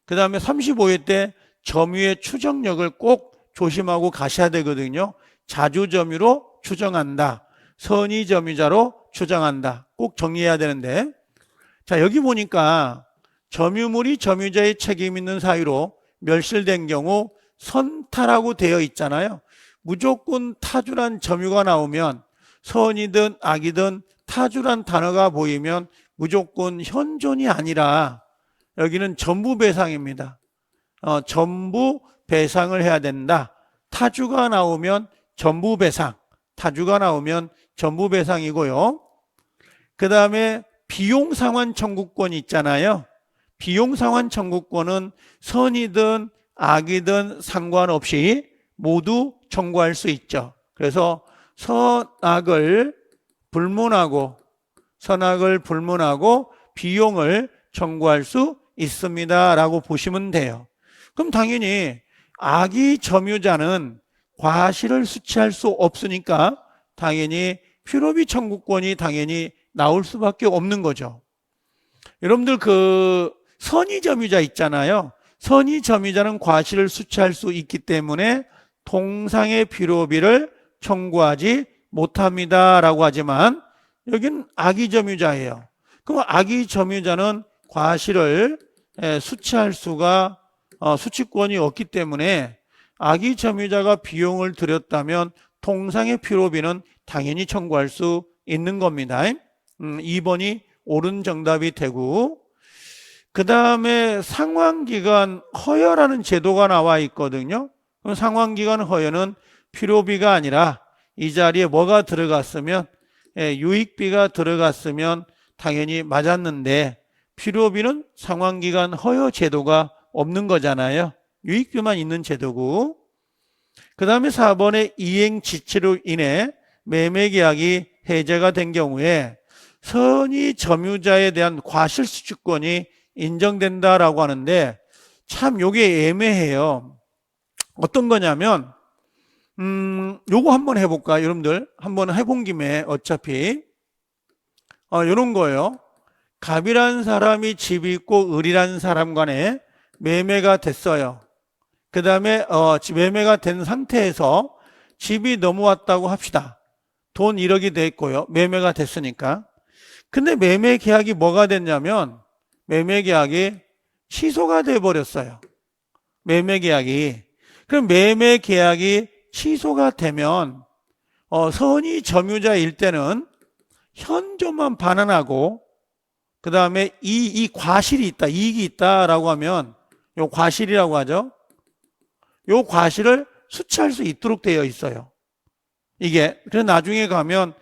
그 다음에 35회 때 점유의 추정력을 꼭 조심하고 가셔야 되거든요. 자주점유로 추정한다. 선의점유자로 추정한다. 꼭 정리해야 되는데, 자, 여기 보니까 점유물이 점유자의 책임 있는 사유로 멸실된 경우 선타라고 되어 있잖아요. 무조건 타주란 점유가 나오면, 선이든 악이든 타주란 단어가 보이면 무조건 현존이 아니라 여기는 전부 배상입니다. 전부 배상을 해야 된다. 타주가 나오면 전부 배상, 타주가 나오면 전부 배상이고요. 그 다음에 비용상환 청구권이 있잖아요. 비용상환 청구권은 선이든 악이든 상관없이 모두 청구할 수 있죠. 그래서 선악을 불문하고 비용을 청구할 수 있습니다 라고 보시면 돼요. 그럼 당연히 악의 점유자는 과실을 수취할 수 없으니까 당연히 필요비 청구권이 당연히 나올 수밖에 없는 거죠. 여러분들 선의 점유자 있잖아요. 선의 점유자는 과실을 수취할 수 있기 때문에 통상의 필요비를 청구하지 못합니다 라고 하지만, 여기는 악의 점유자예요. 그럼 악의 점유자는 과실을 수취할 수가 수취권이 없기 때문에 악의 점유자가 비용을 들였다면 통상의 필요비는 당연히 청구할 수 있는 겁니다. 2번이 옳은 정답이 되고, 그 다음에 상환기간 허여라는 제도가 나와 있거든요. 그럼 상환기간 허여는 필요비가 아니라 이 자리에 뭐가 들어갔으면, 유익비가 들어갔으면 당연히 맞았는데, 필요비는 상환기간 허여 제도가 없는 거잖아요. 유익비만 있는 제도고, 그 다음에 4번에 이행지체로 인해 매매계약이 해제가 된 경우에 선의 점유자에 대한 과실수취권이 인정된다라고 하는데, 참 요게 애매해요. 어떤 거냐면, 요거 한번 해볼까? 여러분들 한번 해본 김에 어차피 요런 거예요. 갑이라는 사람이 집이 있고 을이라는 사람 간에 매매가 됐어요. 그 다음에 매매가 된 상태에서 집이 넘어왔다고 합시다. 돈 1억이 됐고요. 매매가 됐으니까. 근데 매매 계약이 뭐가 됐냐면 매매 계약이 취소가 돼 버렸어요. 매매 계약이. 그럼 매매 계약이 취소가 되면 선의 점유자일 때는 현존만 반환하고 그 다음에 이 과실이 있다, 이익이 있다라고 하면 요 과실이라고 하죠. 요 과실을 수취할 수 있도록 되어 있어요. 이게 그래서 나중에 가면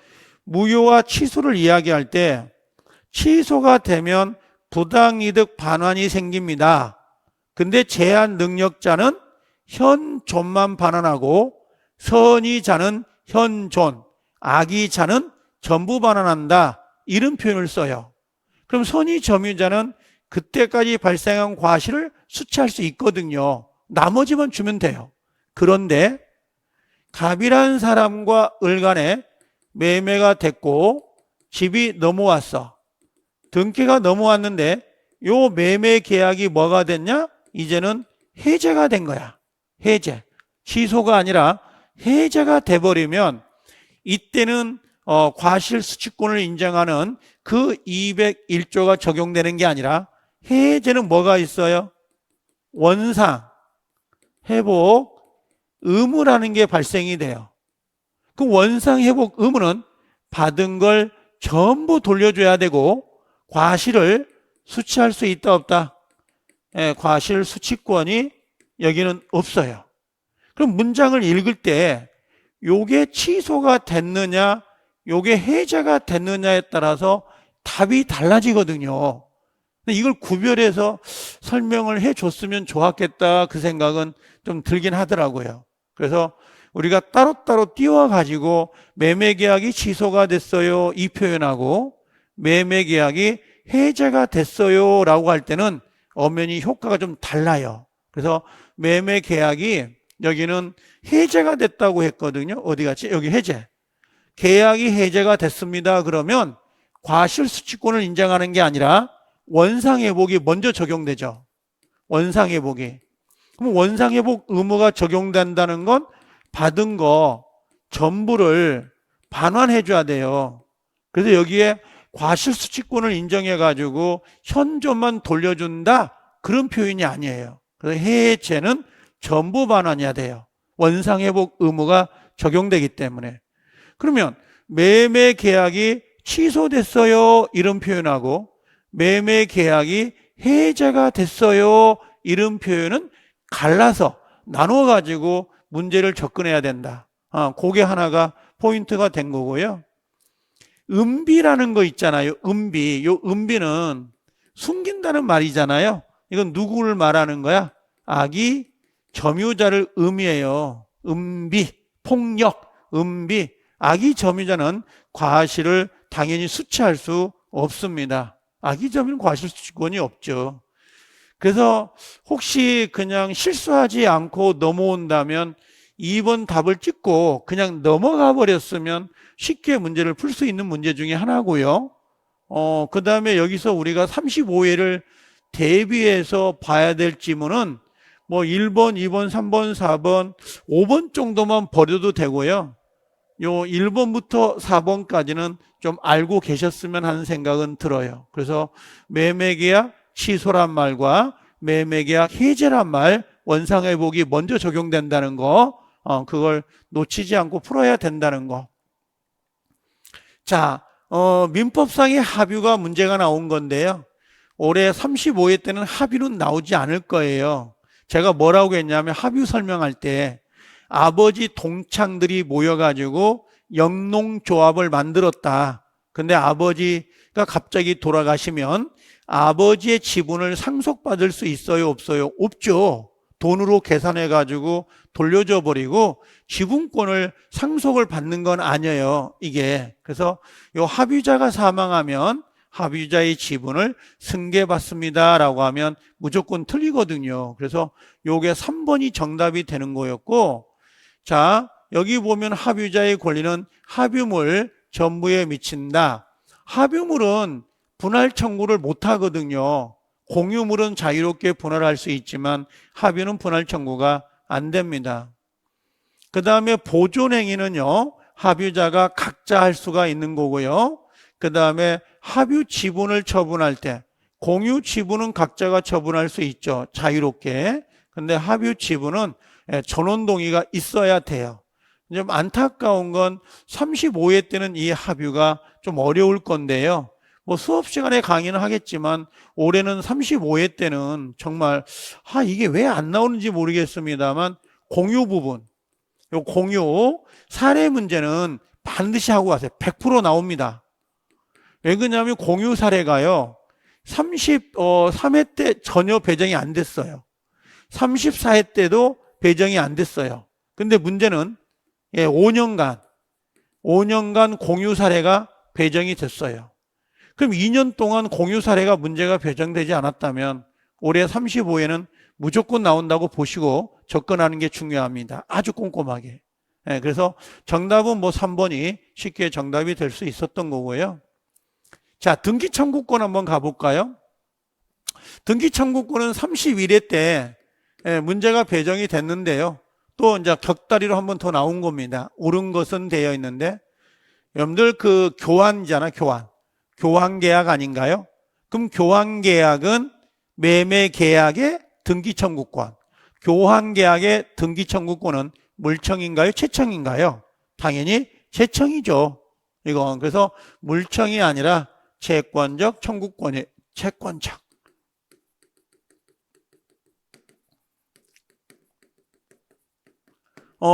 무효와 취소를 이야기할 때 취소가 되면 부당이득 반환이 생깁니다. 근데 제한 능력자는 현존만 반환하고 선의자는 현존, 악의자는 전부 반환한다. 이런 표현을 써요. 그럼 선의 점유자는 그때까지 발생한 과실을 수취할 수 있거든요. 나머지만 주면 돼요. 그런데 갑이라는 사람과 을 간에 매매가 됐고 집이 넘어왔어. 등기가 넘어왔는데 요 매매 계약이 뭐가 됐냐? 이제는 해제가 된 거야. 해제. 취소가 아니라 해제가 돼버리면 이때는 과실 수취권을 인정하는 그 201조가 적용되는 게 아니라 해제는 뭐가 있어요? 원상, 회복, 의무라는 게 발생이 돼요. 그 원상, 회복, 의무는 받은 걸 전부 돌려줘야 되고 과실을 수취할 수 있다 없다? 과실 수취권이 여기는 없어요. 그럼 문장을 읽을 때 요게 취소가 됐느냐 요게 해제가 됐느냐에 따라서 답이 달라지거든요. 근데 이걸 구별해서 설명을 해줬으면 좋았겠다 그 생각은 좀 들긴 하더라고요. 그래서 우리가 따로따로 띄워가지고 매매계약이 취소가 됐어요 이 표현하고 매매계약이 해제가 됐어요 라고 할 때는 엄연히 효과가 좀 달라요. 그래서 매매계약이 여기는 해제가 됐다고 했거든요. 어디 갔지? 여기 해제. 계약이 해제가 됐습니다. 그러면 과실수취권을 인정하는 게 아니라 원상회복이 먼저 적용되죠. 원상회복이. 그럼 원상회복 의무가 적용된다는 건 받은 거 전부를 반환해 줘야 돼요. 그래서 여기에 과실수취권을 인정해가지고 현존만 돌려준다 그런 표현이 아니에요. 그래서 해제는 전부 반환해야 돼요. 원상회복 의무가 적용되기 때문에. 그러면 매매 계약이 취소됐어요 이런 표현하고 매매 계약이 해제가 됐어요 이런 표현은 갈라서 나눠 가지고 문제를 접근해야 된다. 그게 하나가 포인트가 된 거고요. 은비라는 거 있잖아요. 은비. 요 은비는 숨긴다는 말이잖아요. 이건 누구를 말하는 거야? 악이 점유자를 의미해요. 은비, 폭력, 은비. 악의 점유자는 과실을 당연히 수취할 수 없습니다. 악의 점유는 과실 수취권이 없죠. 그래서 혹시 그냥 실수하지 않고 넘어온다면 2번 답을 찍고 그냥 넘어가 버렸으면 쉽게 문제를 풀 수 있는 문제 중에 하나고요. 그 다음에 여기서 우리가 35회를 대비해서 봐야 될 지문은 뭐 1번, 2번, 3번, 4번, 5번 정도만 버려도 되고요. 요 1번부터 4번까지는 좀 알고 계셨으면 하는 생각은 들어요. 그래서 매매계약 취소란 말과 매매계약 해제란 말 원상회복이 먼저 적용된다는 거 그걸 놓치지 않고 풀어야 된다는 거. 자, 민법상의 합유가 문제가 나온 건데요. 올해 35회 때는 합유는 나오지 않을 거예요. 제가 뭐라고 했냐면 합유 설명할 때 아버지 동창들이 모여가지고 영농조합을 만들었다. 근데 아버지가 갑자기 돌아가시면 아버지의 지분을 상속받을 수 있어요? 없어요? 없죠. 돈으로 계산해가지고 돌려줘 버리고 지분권을 상속을 받는 건 아니에요. 이게. 그래서 요 합유자가 사망하면 합유자의 지분을 승계받습니다 라고 하면 무조건 틀리거든요. 그래서 요게 3번이 정답이 되는 거였고, 자, 여기 보면 합유자의 권리는 합유물 전부에 미친다. 합유물은 분할 청구를 못 하거든요. 공유물은 자유롭게 분할할 수 있지만 합유는 분할 청구가 안 됩니다. 그 다음에 보존행위는요, 합유자가 각자 할 수가 있는 거고요. 그 다음에 합유 지분을 처분할 때 공유 지분은 각자가 처분할 수 있죠. 자유롭게. 근데 합유 지분은 전원 동의가 있어야 돼요. 좀 안타까운 건 35회 때는 이 합유가 좀 어려울 건데요. 뭐 수업 시간에 강의는 하겠지만 올해는 35회 때는 정말 이게 왜 안 나오는지 모르겠습니다만 공유 부분, 요 공유 사례 문제는 반드시 하고 가세요. 100% 나옵니다. 왜 그러냐면 공유 사례가요. 33회 때 전혀 배정이 안 됐어요. 34회 때도 배정이 안 됐어요. 근데 문제는 5년간 공유 사례가 배정이 됐어요. 그럼 2년 동안 공유 사례가 문제가 배정되지 않았다면 올해 35회는 무조건 나온다고 보시고 접근하는 게 중요합니다. 아주 꼼꼼하게. 그래서 정답은 뭐 3번이 쉽게 정답이 될 수 있었던 거고요. 자, 등기 청구권 한번 가볼까요? 등기 청구권은 31회 때 문제가 배정이 됐는데요. 또 이제 격다리로 한번 더 나온 겁니다. 옳은 것은 되어 있는데, 여러분들 그 교환이잖아, 교환 계약 아닌가요? 그럼 교환 계약은 매매 계약의 등기 청구권, 교환 계약의 등기 청구권은 물청인가요, 채청인가요? 당연히 채청이죠. 이건 그래서 물청이 아니라 채권적 청구권이 채권적.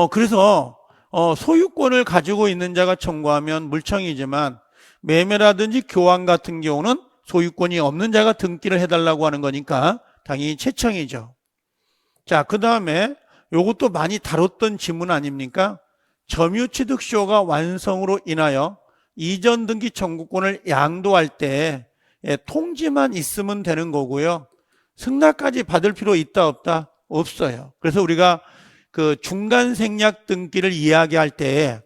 그래서 소유권을 가지고 있는 자가 청구하면 물청이지만 매매라든지 교환 같은 경우는 소유권이 없는 자가 등기를 해달라고 하는 거니까 당연히 채청이죠. 자, 그 다음에 요것도 많이 다뤘던 지문 아닙니까? 점유취득시효가 완성으로 인하여 이전 등기 청구권을 양도할 때 통지만 있으면 되는 거고요. 승낙까지 받을 필요 있다 없다? 없어요. 그래서 우리가 그 중간 생략 등기를 이야기할 때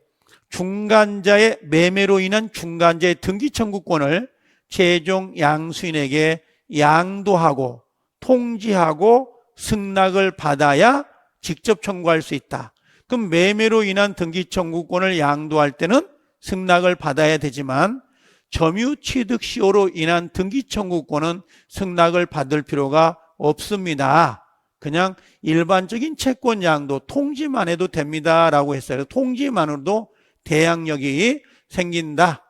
중간자의 매매로 인한 중간자의 등기 청구권을 최종 양수인에게 양도하고 통지하고 승낙을 받아야 직접 청구할 수 있다. 그럼 매매로 인한 등기 청구권을 양도할 때는 승낙을 받아야 되지만 점유취득시효로 인한 등기 청구권은 승낙을 받을 필요가 없습니다. 그냥 일반적인 채권 양도 통지만 해도 됩니다 라고 했어요. 통지만으로도 대항력이 생긴다.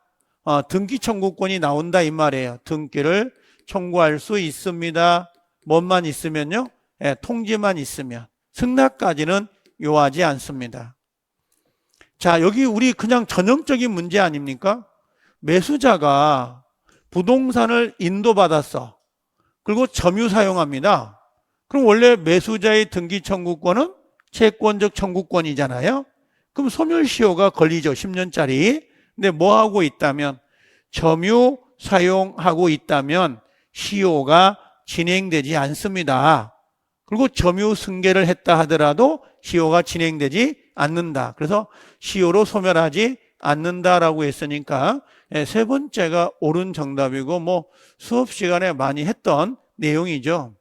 등기 청구권이 나온다 이 말이에요. 등기를 청구할 수 있습니다. 뭐만 있으면요? 통지만 있으면. 승낙까지는 요하지 않습니다. 자, 여기 우리 그냥 전형적인 문제 아닙니까? 매수자가 부동산을 인도받았어. 그리고 점유 사용합니다. 그럼 원래 매수자의 등기 청구권은 채권적 청구권이잖아요. 그럼 소멸시효가 걸리죠. 10년짜리. 근데 뭐 하고 있다면 점유 사용하고 있다면 시효가 진행되지 않습니다. 그리고 점유 승계를 했다 하더라도 시효가 진행되지 않는다. 그래서 시효로 소멸하지 않는다라고 했으니까 세 번째가 옳은 정답이고 뭐 수업 시간에 많이 했던 내용이죠.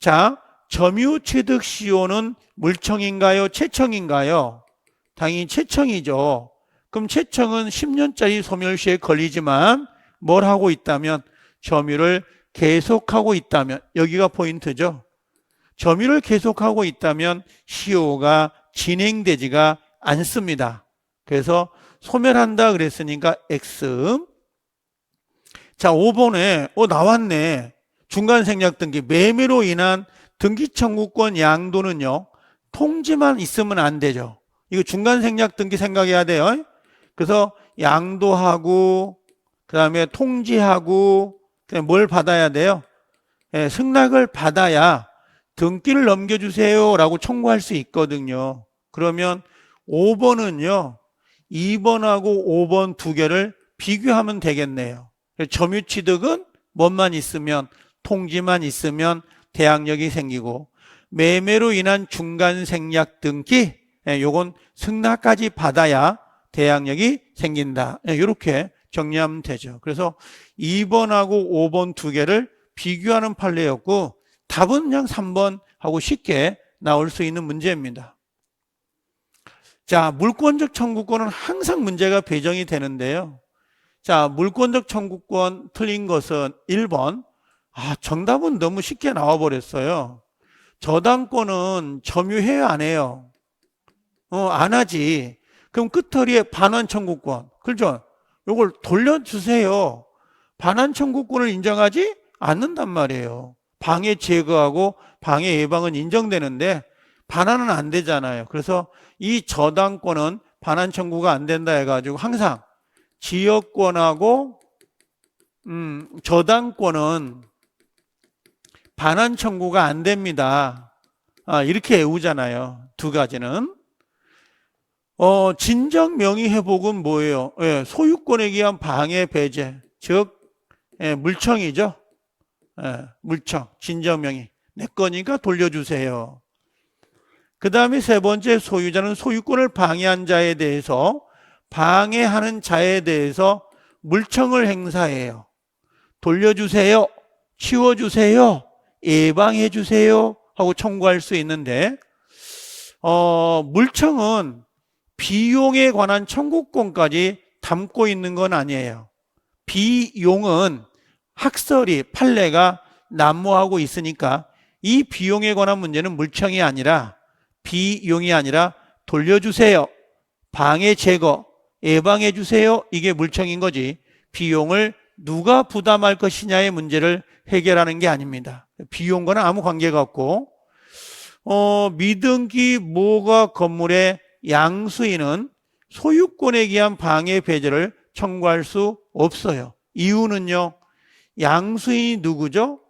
자, 점유취득시효는 물청인가요, 채청인가요? 당연히 채청이죠. 그럼 채청은 10년짜리 소멸시효에 걸리지만 뭘 하고 있다면 점유를 계속하고 있다면, 여기가 포인트죠. 점유를 계속하고 있다면 시효가 진행되지가 않습니다. 그래서 소멸한다 그랬으니까 X. 자, 5번에 나왔네. 중간생략 등기, 매매로 인한 등기 청구권 양도는요, 통지만 있으면 안 되죠. 이거 중간생략 등기 생각해야 돼요. 그래서 양도하고 그 다음에 통지하고 그다음에 뭘 받아야 돼요? 승낙을 받아야 등기를 넘겨주세요 라고 청구할 수 있거든요. 그러면 5번은요 2번하고 5번 두 개를 비교하면 되겠네요. 점유취득은 뭐만 있으면, 통지만 있으면 대항력이 생기고, 매매로 인한 중간생략 등기 요건 승낙까지 받아야 대항력이 생긴다. 이렇게 정리하면 되죠. 그래서 2번하고 5번 두 개를 비교하는 판례였고 답은 그냥 3번 하고 쉽게 나올 수 있는 문제입니다. 자, 물권적 청구권은 항상 문제가 배정이 되는데요. 자, 물권적 청구권 틀린 것은 1번. 정답은 너무 쉽게 나와버렸어요. 저당권은 점유해야 안 해요? 안 하지. 그럼 끝허리에 반환 청구권. 그렇죠? 요걸 돌려주세요. 반환 청구권을 인정하지 않는단 말이에요. 방해 제거하고 방해 예방은 인정되는데 반환은 안 되잖아요. 그래서 이 저당권은 반환 청구가 안 된다 해가지고 항상 지역권하고 저당권은 반환 청구가 안 됩니다. 이렇게 외우잖아요. 두 가지는. 진정 명의 회복은 뭐예요? 소유권에 의한 방해 배제, 즉 물청이죠. 물청, 진정 명의. 내 거니까 돌려주세요. 그 다음에 세 번째, 소유자는 소유권을 방해한 자에 대해서 방해하는 자에 대해서 물청을 행사해요. 돌려주세요. 치워주세요. 예방해주세요. 하고 청구할 수 있는데 물청은 비용에 관한 청구권까지 담고 있는 건 아니에요. 비용은 학설이 판례가 난무하고 있으니까 이 비용에 관한 문제는 물청이 아니라 비용이 아니라 돌려주세요. 방해 제거, 예방해 주세요. 이게 물청인 거지. 비용을 누가 부담할 것이냐의 문제를 해결하는 게 아닙니다. 비용과는 아무 관계가 없고 미등기 모가 건물의 양수인은 소유권에 의한 방해 배제를 청구할 수 없어요. 이유는요. 양수인이 누구죠?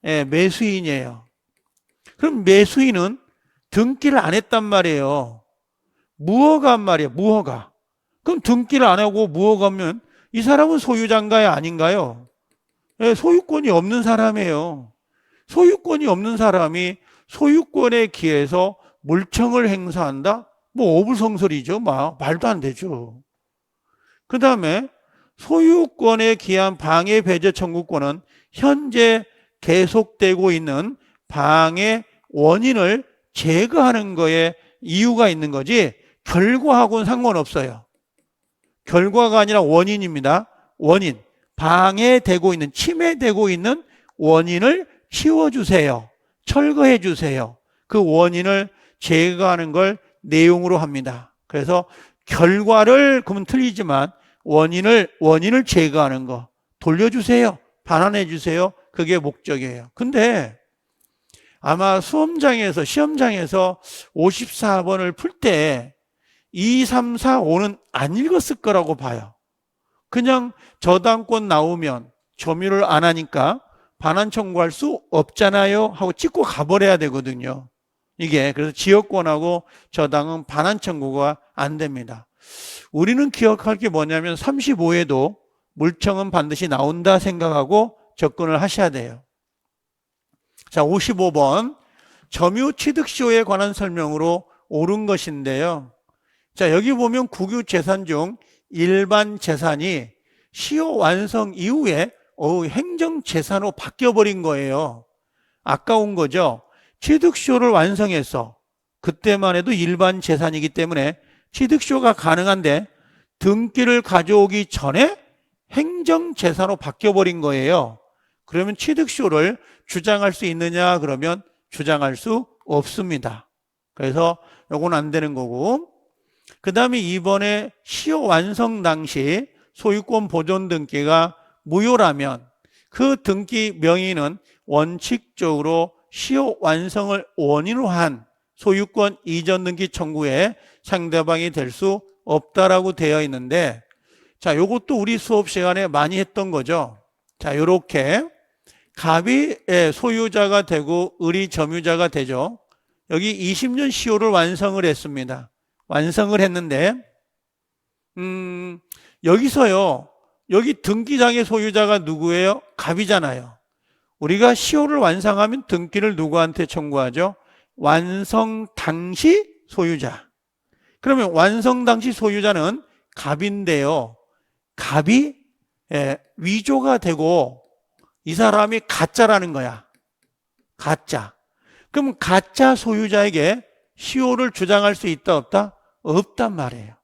매수인이에요. 그럼 매수인은 등기를 안 했단 말이에요. 무허가 한 말이에요. 무허가. 그럼 등기를 안 하고 무허가면 이 사람은 소유자인가요? 아닌가요? 소유권이 없는 사람이에요. 소유권이 없는 사람이 소유권에 기해서 물청을 행사한다? 어불성설이죠. 말도 안 되죠. 그 다음에 소유권에 기한 방해 배제 청구권은 현재 계속되고 있는 방해 원인을 제거하는 거에 이유가 있는 거지 결과하고는 상관없어요. 결과가 아니라 원인입니다. 원인. 방해되고 있는, 침해되고 있는 원인을 치워주세요. 철거해 주세요. 그 원인을 제거하는 걸 내용으로 합니다. 그래서 결과를 그러면 틀리지만 원인을 제거하는 거 돌려주세요. 반환해 주세요. 그게 목적이에요. 근데 아마 시험장에서 54번을 풀 때 2, 3, 4, 5는 안 읽었을 거라고 봐요. 그냥 저당권 나오면 점유를 안 하니까 반환 청구할 수 없잖아요 하고 찍고 가버려야 되거든요. 이게 그래서 지역권하고 저당은 반환 청구가 안 됩니다. 우리는 기억할 게 뭐냐면 35에도 물청은 반드시 나온다 생각하고 접근을 하셔야 돼요. 자, 55번 점유 취득시효에 관한 설명으로 옳은 것인데요. 자, 여기 보면 국유 재산 중 일반 재산이 시효 완성 이후에 행정 재산으로 바뀌어버린 거예요. 아까운 거죠. 취득시효를 완성해서 그때만 해도 일반 재산이기 때문에 취득시효가 가능한데 등기를 가져오기 전에 행정 재산으로 바뀌어버린 거예요. 그러면 취득시효를 주장할 수 있느냐? 그러면 주장할 수 없습니다. 그래서 요건 안 되는 거고, 그 다음에 이번에 시효 완성 당시 소유권 보존 등기가 무효라면 그 등기 명의는 원칙적으로 시효 완성을 원인으로 한 소유권 이전 등기 청구에 상대방이 될 수 없다라고 되어 있는데, 자, 요것도 우리 수업 시간에 많이 했던 거죠. 자, 요렇게 갑이 소유자가 되고 을이 점유자가 되죠. 여기 20년 시효를 완성을 했습니다. 완성을 했는데 여기서요. 여기 등기장의 소유자가 누구예요? 갑이잖아요. 우리가 시효를 완성하면 등기를 누구한테 청구하죠? 완성 당시 소유자. 그러면 완성 당시 소유자는 갑인데요. 갑이 위조가 되고 이 사람이 가짜라는 거야. 가짜. 그럼 가짜 소유자에게 시효를 주장할 수 있다 없다? 없단 말이에요.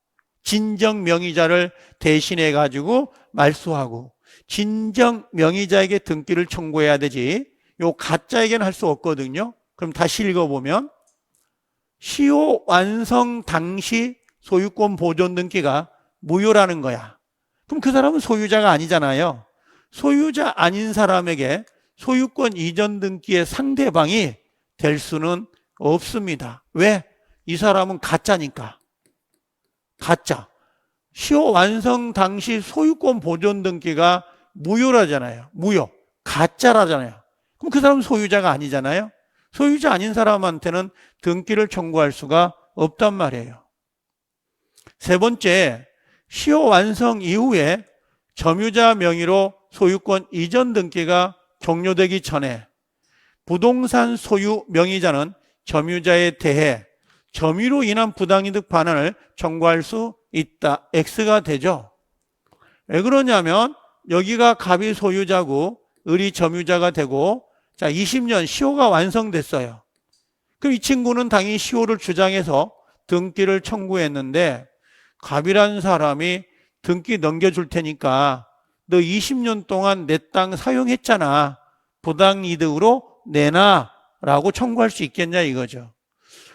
진정 명의자를 대신해 가지고 말소하고 진정 명의자에게 등기를 청구해야 되지 요 가짜에게는 할 수 없거든요. 그럼 다시 읽어보면 시효 완성 당시 소유권 보존 등기가 무효라는 거야. 그럼 그 사람은 소유자가 아니잖아요. 소유자 아닌 사람에게 소유권 이전 등기의 상대방이 될 수는 없습니다. 왜? 이 사람은 가짜니까. 가짜. 시효 완성 당시 소유권 보존 등기가 무효라잖아요. 무효. 가짜라잖아요. 그럼 그 사람은 소유자가 아니잖아요. 소유자 아닌 사람한테는 등기를 청구할 수가 없단 말이에요. 세 번째, 시효 완성 이후에 점유자 명의로 소유권 이전 등기가 종료되기 전에 부동산 소유 명의자는 점유자에 대해 점유로 인한 부당이득 반환을 청구할 수 있다. X가 되죠. 왜 그러냐면 여기가 갑이 소유자고 을이 점유자가 되고 자 20년 시효가 완성됐어요. 그럼 이 친구는 당연히 시효를 주장해서 등기를 청구했는데 갑이라는 사람이 등기 넘겨줄 테니까 너 20년 동안 내 땅 사용했잖아. 부당이득으로 내놔 라고 청구할 수 있겠냐 이거죠.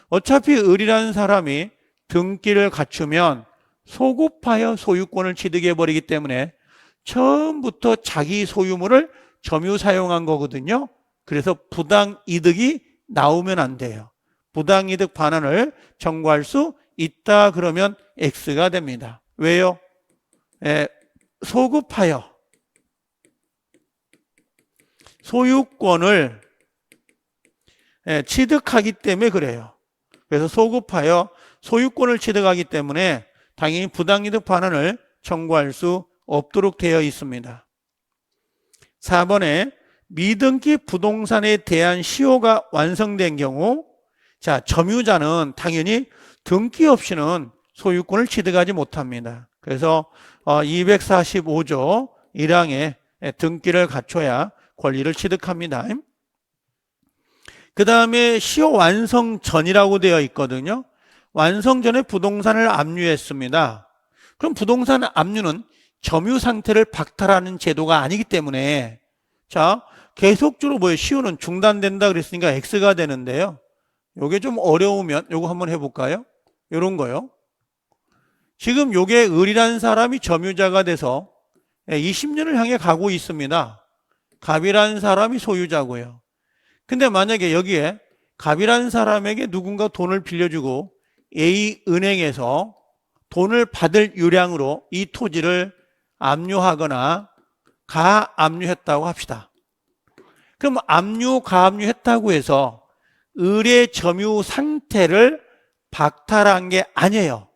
어차피 을이라는 사람이 등기를 갖추면 소급하여 소유권을 취득해버리기 때문에 처음부터 자기 소유물을 점유 사용한 거거든요. 그래서 부당이득이 나오면 안 돼요. 부당이득 반환을 청구할 수 있다 그러면 X가 됩니다. 왜요? 소급하여 소유권을 취득하기 때문에 그래요. 그래서 소급하여 소유권을 취득하기 때문에 당연히 부당이득 반환을 청구할 수 없도록 되어 있습니다. 4번에 미등기 부동산에 대한 시효가 완성된 경우 자 점유자는 당연히 등기 없이는 소유권을 취득하지 못합니다. 그래서 245조 1항에 등기를 갖춰야 권리를 취득합니다. 그 다음에 시효 완성 전이라고 되어 있거든요. 완성 전에 부동산을 압류했습니다. 그럼 부동산 압류는 점유 상태를 박탈하는 제도가 아니기 때문에 자 계속적으로 뭐예요? 시효는 중단된다 그랬으니까 X가 되는데요. 요게 좀 어려우면 요거 한번 해볼까요? 요런 거요. 지금 요게 을이라는 사람이 점유자가 돼서 20년을 향해 가고 있습니다. 갑이라는 사람이 소유자고요. 근데 만약에 여기에 갑이라는 사람에게 누군가 돈을 빌려주고 A은행에서 돈을 받을 유량으로 이 토지를 압류하거나 가압류했다고 합시다. 그럼 압류, 가압류했다고 해서 을의 점유 상태를 박탈한 게 아니에요.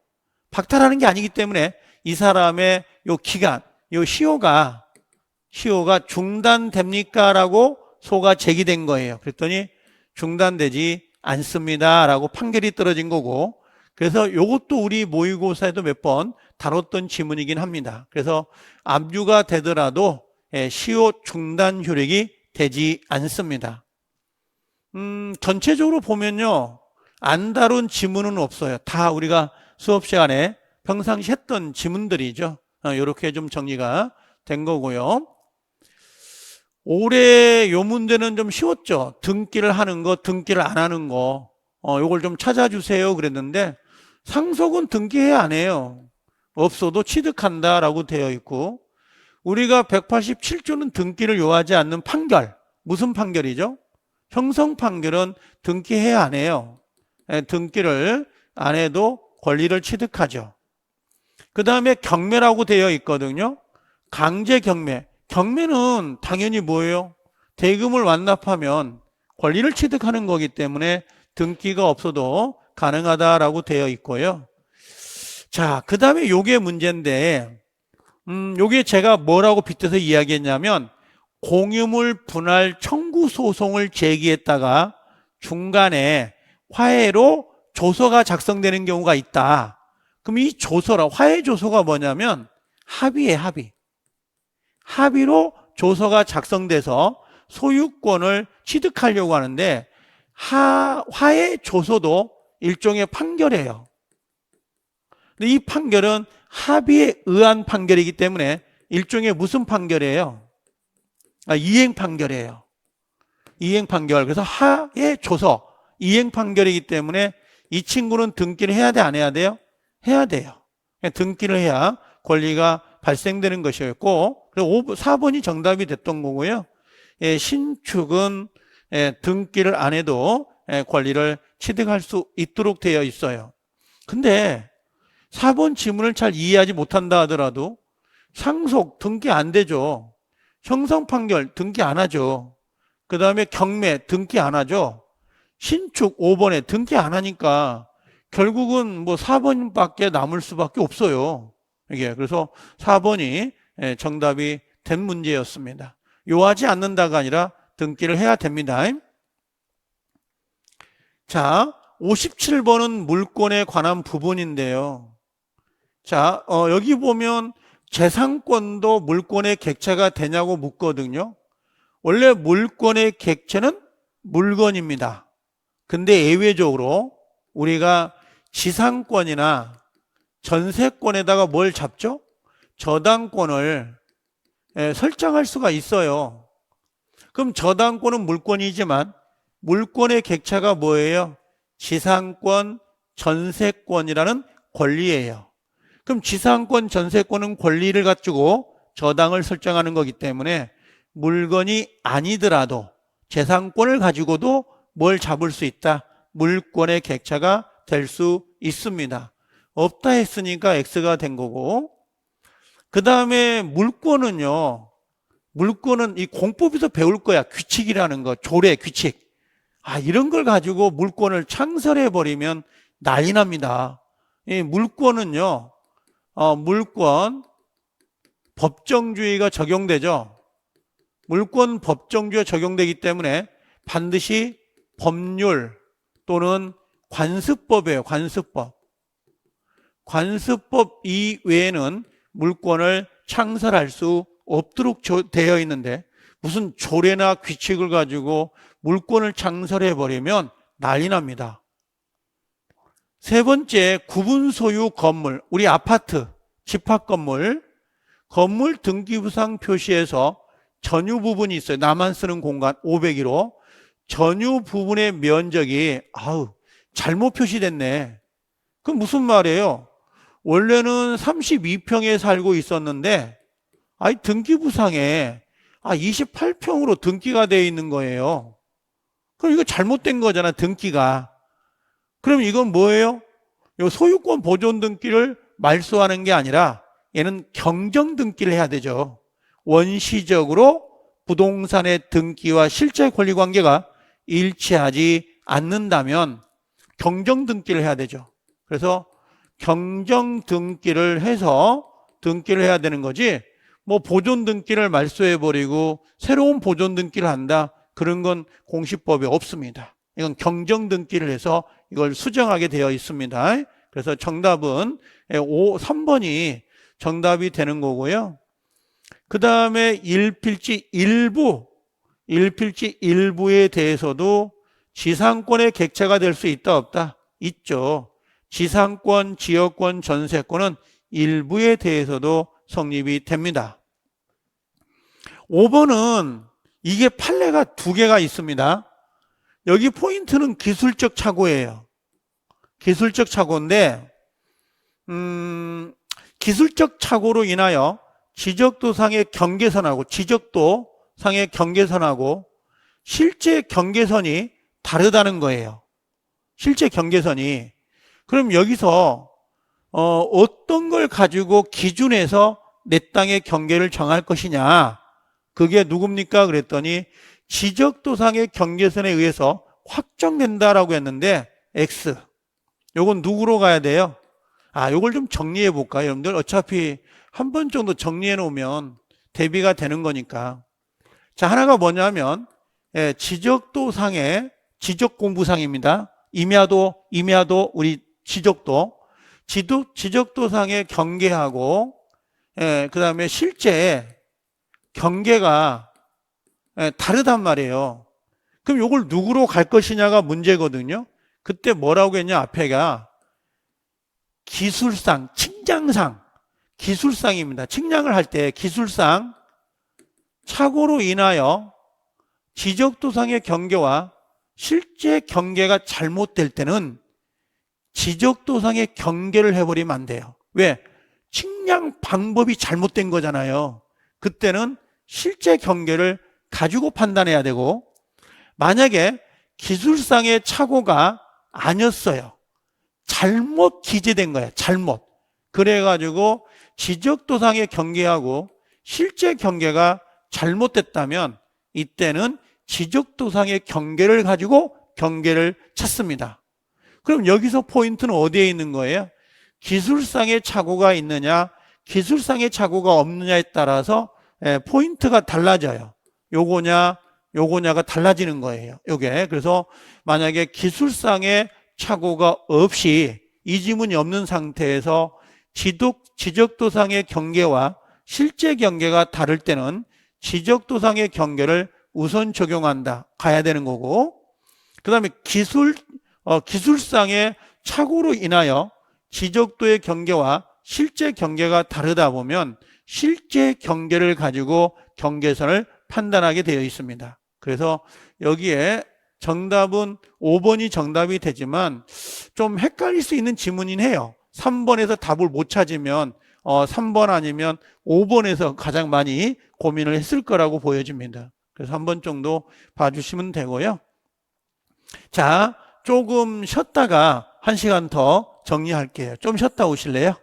박탈하는 게 아니기 때문에 이 사람의 요 기간, 요 시효가 중단됩니까? 라고 소가 제기된 거예요. 그랬더니 중단되지 않습니다. 라고 판결이 떨어진 거고 그래서 요것도 우리 모의고사에도 몇 번 다뤘던 지문이긴 합니다. 그래서 압류가 되더라도 시효 중단 효력이 되지 않습니다. 전체적으로 보면요. 안 다룬 지문은 없어요. 다 우리가 수업 시간에 평상시 했던 지문들이죠. 이렇게 좀 정리가 된 거고요. 올해 요 문제는 좀 쉬웠죠. 등기를 하는 거, 등기를 안 하는 거. 요걸 좀 찾아주세요 그랬는데 상속은 등기해야 안 해요. 없어도 취득한다라고 되어 있고 우리가 187조는 등기를 요하지 않는 판결. 무슨 판결이죠? 형성 판결은 등기해야 안 해요. 등기를 안 해도 권리를 취득하죠. 그 다음에 경매라고 되어 있거든요. 강제 경매. 경매는 당연히 뭐예요? 대금을 완납하면 권리를 취득하는 거기 때문에 등기가 없어도 가능하다라고 되어 있고요. 자, 그 다음에 요게 문제인데, 요게 제가 뭐라고 빗대서 이야기했냐면, 공유물 분할 청구 소송을 제기했다가 중간에 화해로 조서가 작성되는 경우가 있다. 그럼 이 조서라, 화해 조서가 뭐냐면 합의예요, 합의. 합의로 조서가 작성돼서 소유권을 취득하려고 하는데 화해 조서도 일종의 판결이에요. 근데 이 판결은 합의에 의한 판결이기 때문에 일종의 무슨 판결이에요? 이행 판결이에요. 이행 판결. 그래서 화해 조서, 이행 판결이기 때문에 이 친구는 등기를 해야 돼, 안 해야 돼요? 해야 돼요. 등기를 해야 권리가 발생되는 것이었고, 4번이 정답이 됐던 거고요. 신축은 등기를 안 해도 권리를 취득할 수 있도록 되어 있어요. 근데 4번 지문을 잘 이해하지 못한다 하더라도 상속 등기 안 되죠. 형성 판결 등기 안 하죠. 그 다음에 경매 등기 안 하죠. 신축 5번에 등기 안 하니까 결국은 뭐 4번밖에 남을 수밖에 없어요. 이게 그래서 4번이 정답이 된 문제였습니다. 요하지 않는다가 아니라 등기를 해야 됩니다. 자, 57번은 물권에 관한 부분인데요. 자, 여기 보면 재산권도 물권의 객체가 되냐고 묻거든요. 원래 물권의 객체는 물건입니다. 근데 예외적으로 우리가 지상권이나 전세권에다가 뭘 잡죠? 저당권을 설정할 수가 있어요. 그럼 저당권은 물권이지만 물권의 객체가 뭐예요? 지상권, 전세권이라는 권리예요. 그럼 지상권, 전세권은 권리를 가지고 저당을 설정하는 거기 때문에 물건이 아니더라도 재산권을 가지고도 뭘 잡을 수 있다? 물권의 객체가 될 수 있습니다. 없다 했으니까 X가 된 거고, 그 다음에 물권은요, 물권은 이 공법에서 배울 거야. 규칙이라는 거, 조례, 규칙. 이런 걸 가지고 물권을 창설해버리면 난리 납니다. 이 물권은요, 물권 법정주의가 적용되죠. 물권 법정주의가 적용되기 때문에 반드시 법률 또는 관습법이에요. 관습법. 관습법 이외에는 물권을 창설할 수 없도록 되어 있는데 무슨 조례나 규칙을 가지고 물권을 창설해버리면 난리 납니다. 세 번째, 구분소유 건물, 우리 아파트, 집합건물, 건물 등기부상 표시에서 전유 부분이 있어요. 나만 쓰는 공간 501호. 전유 부분의 면적이 잘못 표시됐네. 그럼 무슨 말이에요? 원래는 32평에 살고 있었는데 등기부상에 28평으로 등기가 되어 있는 거예요. 그럼 이거 잘못된 거잖아, 등기가. 그럼 이건 뭐예요? 이 소유권 보존 등기를 말소하는 게 아니라 얘는 경정 등기를 해야 되죠. 원시적으로 부동산의 등기와 실제 권리 관계가 일치하지 않는다면 경정 등기를 해야 되죠. 그래서 경정 등기를 해서 등기를 해야 되는 거지, 뭐 보존 등기를 말소해버리고 새로운 보존 등기를 한다, 그런 건 공시법에 없습니다. 이건 경정 등기를 해서 이걸 수정하게 되어 있습니다. 그래서 정답은 3번이 정답이 되는 거고요. 그 다음에 일필지 일부에 대해서도 지상권의 객체가 될 수 있다, 없다? 있죠. 지상권, 지역권, 전세권은 일부에 대해서도 성립이 됩니다. 5번은 이게 판례가 2개가 있습니다. 여기 포인트는 기술적 착오예요. 기술적 착오인데 기술적 착오로 인하여 지적도상의 경계선하고 실제 경계선이 다르다는 거예요. 실제 경계선이. 그럼 여기서 어떤 걸 가지고 기준해서 내 땅의 경계를 정할 것이냐, 그게 누굽니까? 그랬더니 지적도상의 경계선에 의해서 확정된다라고 했는데 X. 요건 누구로 가야 돼요? 요걸 좀 정리해 볼까요? 여러분들 어차피 한 번 정도 정리해 놓으면 대비가 되는 거니까. 자, 하나가 뭐냐면 지적도상의 지적공부상입니다. 임야도 우리 지적도. 지적도상의 경계하고 그 다음에 실제 경계가 다르단 말이에요. 그럼 이걸 누구로 갈 것이냐가 문제거든요. 그때 뭐라고 했냐, 앞에가 기술상, 측량상, 기술상입니다. 측량을 할 때 기술상 착오로 인하여 지적도상의 경계와 실제 경계가 잘못될 때는 지적도상의 경계를 해버리면 안 돼요. 왜? 측량 방법이 잘못된 거잖아요. 그때는 실제 경계를 가지고 판단해야 되고, 만약에 기술상의 착오가 아니었어요. 잘못 기재된 거예요. 잘못. 그래가지고 지적도상의 경계하고 실제 경계가 잘못됐다면 이때는 지적도상의 경계를 가지고 경계를 찾습니다. 그럼 여기서 포인트는 어디에 있는 거예요? 기술상의 착오가 있느냐, 기술상의 착오가 없느냐에 따라서 포인트가 달라져요. 요거냐, 요거냐가 달라지는 거예요. 요게. 그래서 만약에 기술상의 착오가 없이 이 지문이 없는 상태에서 지적도상의 경계와 실제 경계가 다를 때는 지적도상의 경계를 우선 적용한다. 가야 되는 거고, 그 다음에 기술상의 착오로 인하여 지적도의 경계와 실제 경계가 다르다 보면 실제 경계를 가지고 경계선을 판단하게 되어 있습니다. 그래서 여기에 정답은 5번이 정답이 되지만 좀 헷갈릴 수 있는 지문이긴 해요. 3번에서 답을 못 찾으면 3번 아니면 5번에서 가장 많이 고민을 했을 거라고 보여집니다. 그래서 한 번 정도 봐주시면 되고요. 자, 조금 쉬었다가 1시간 더 정리할게요. 좀 쉬었다 오실래요?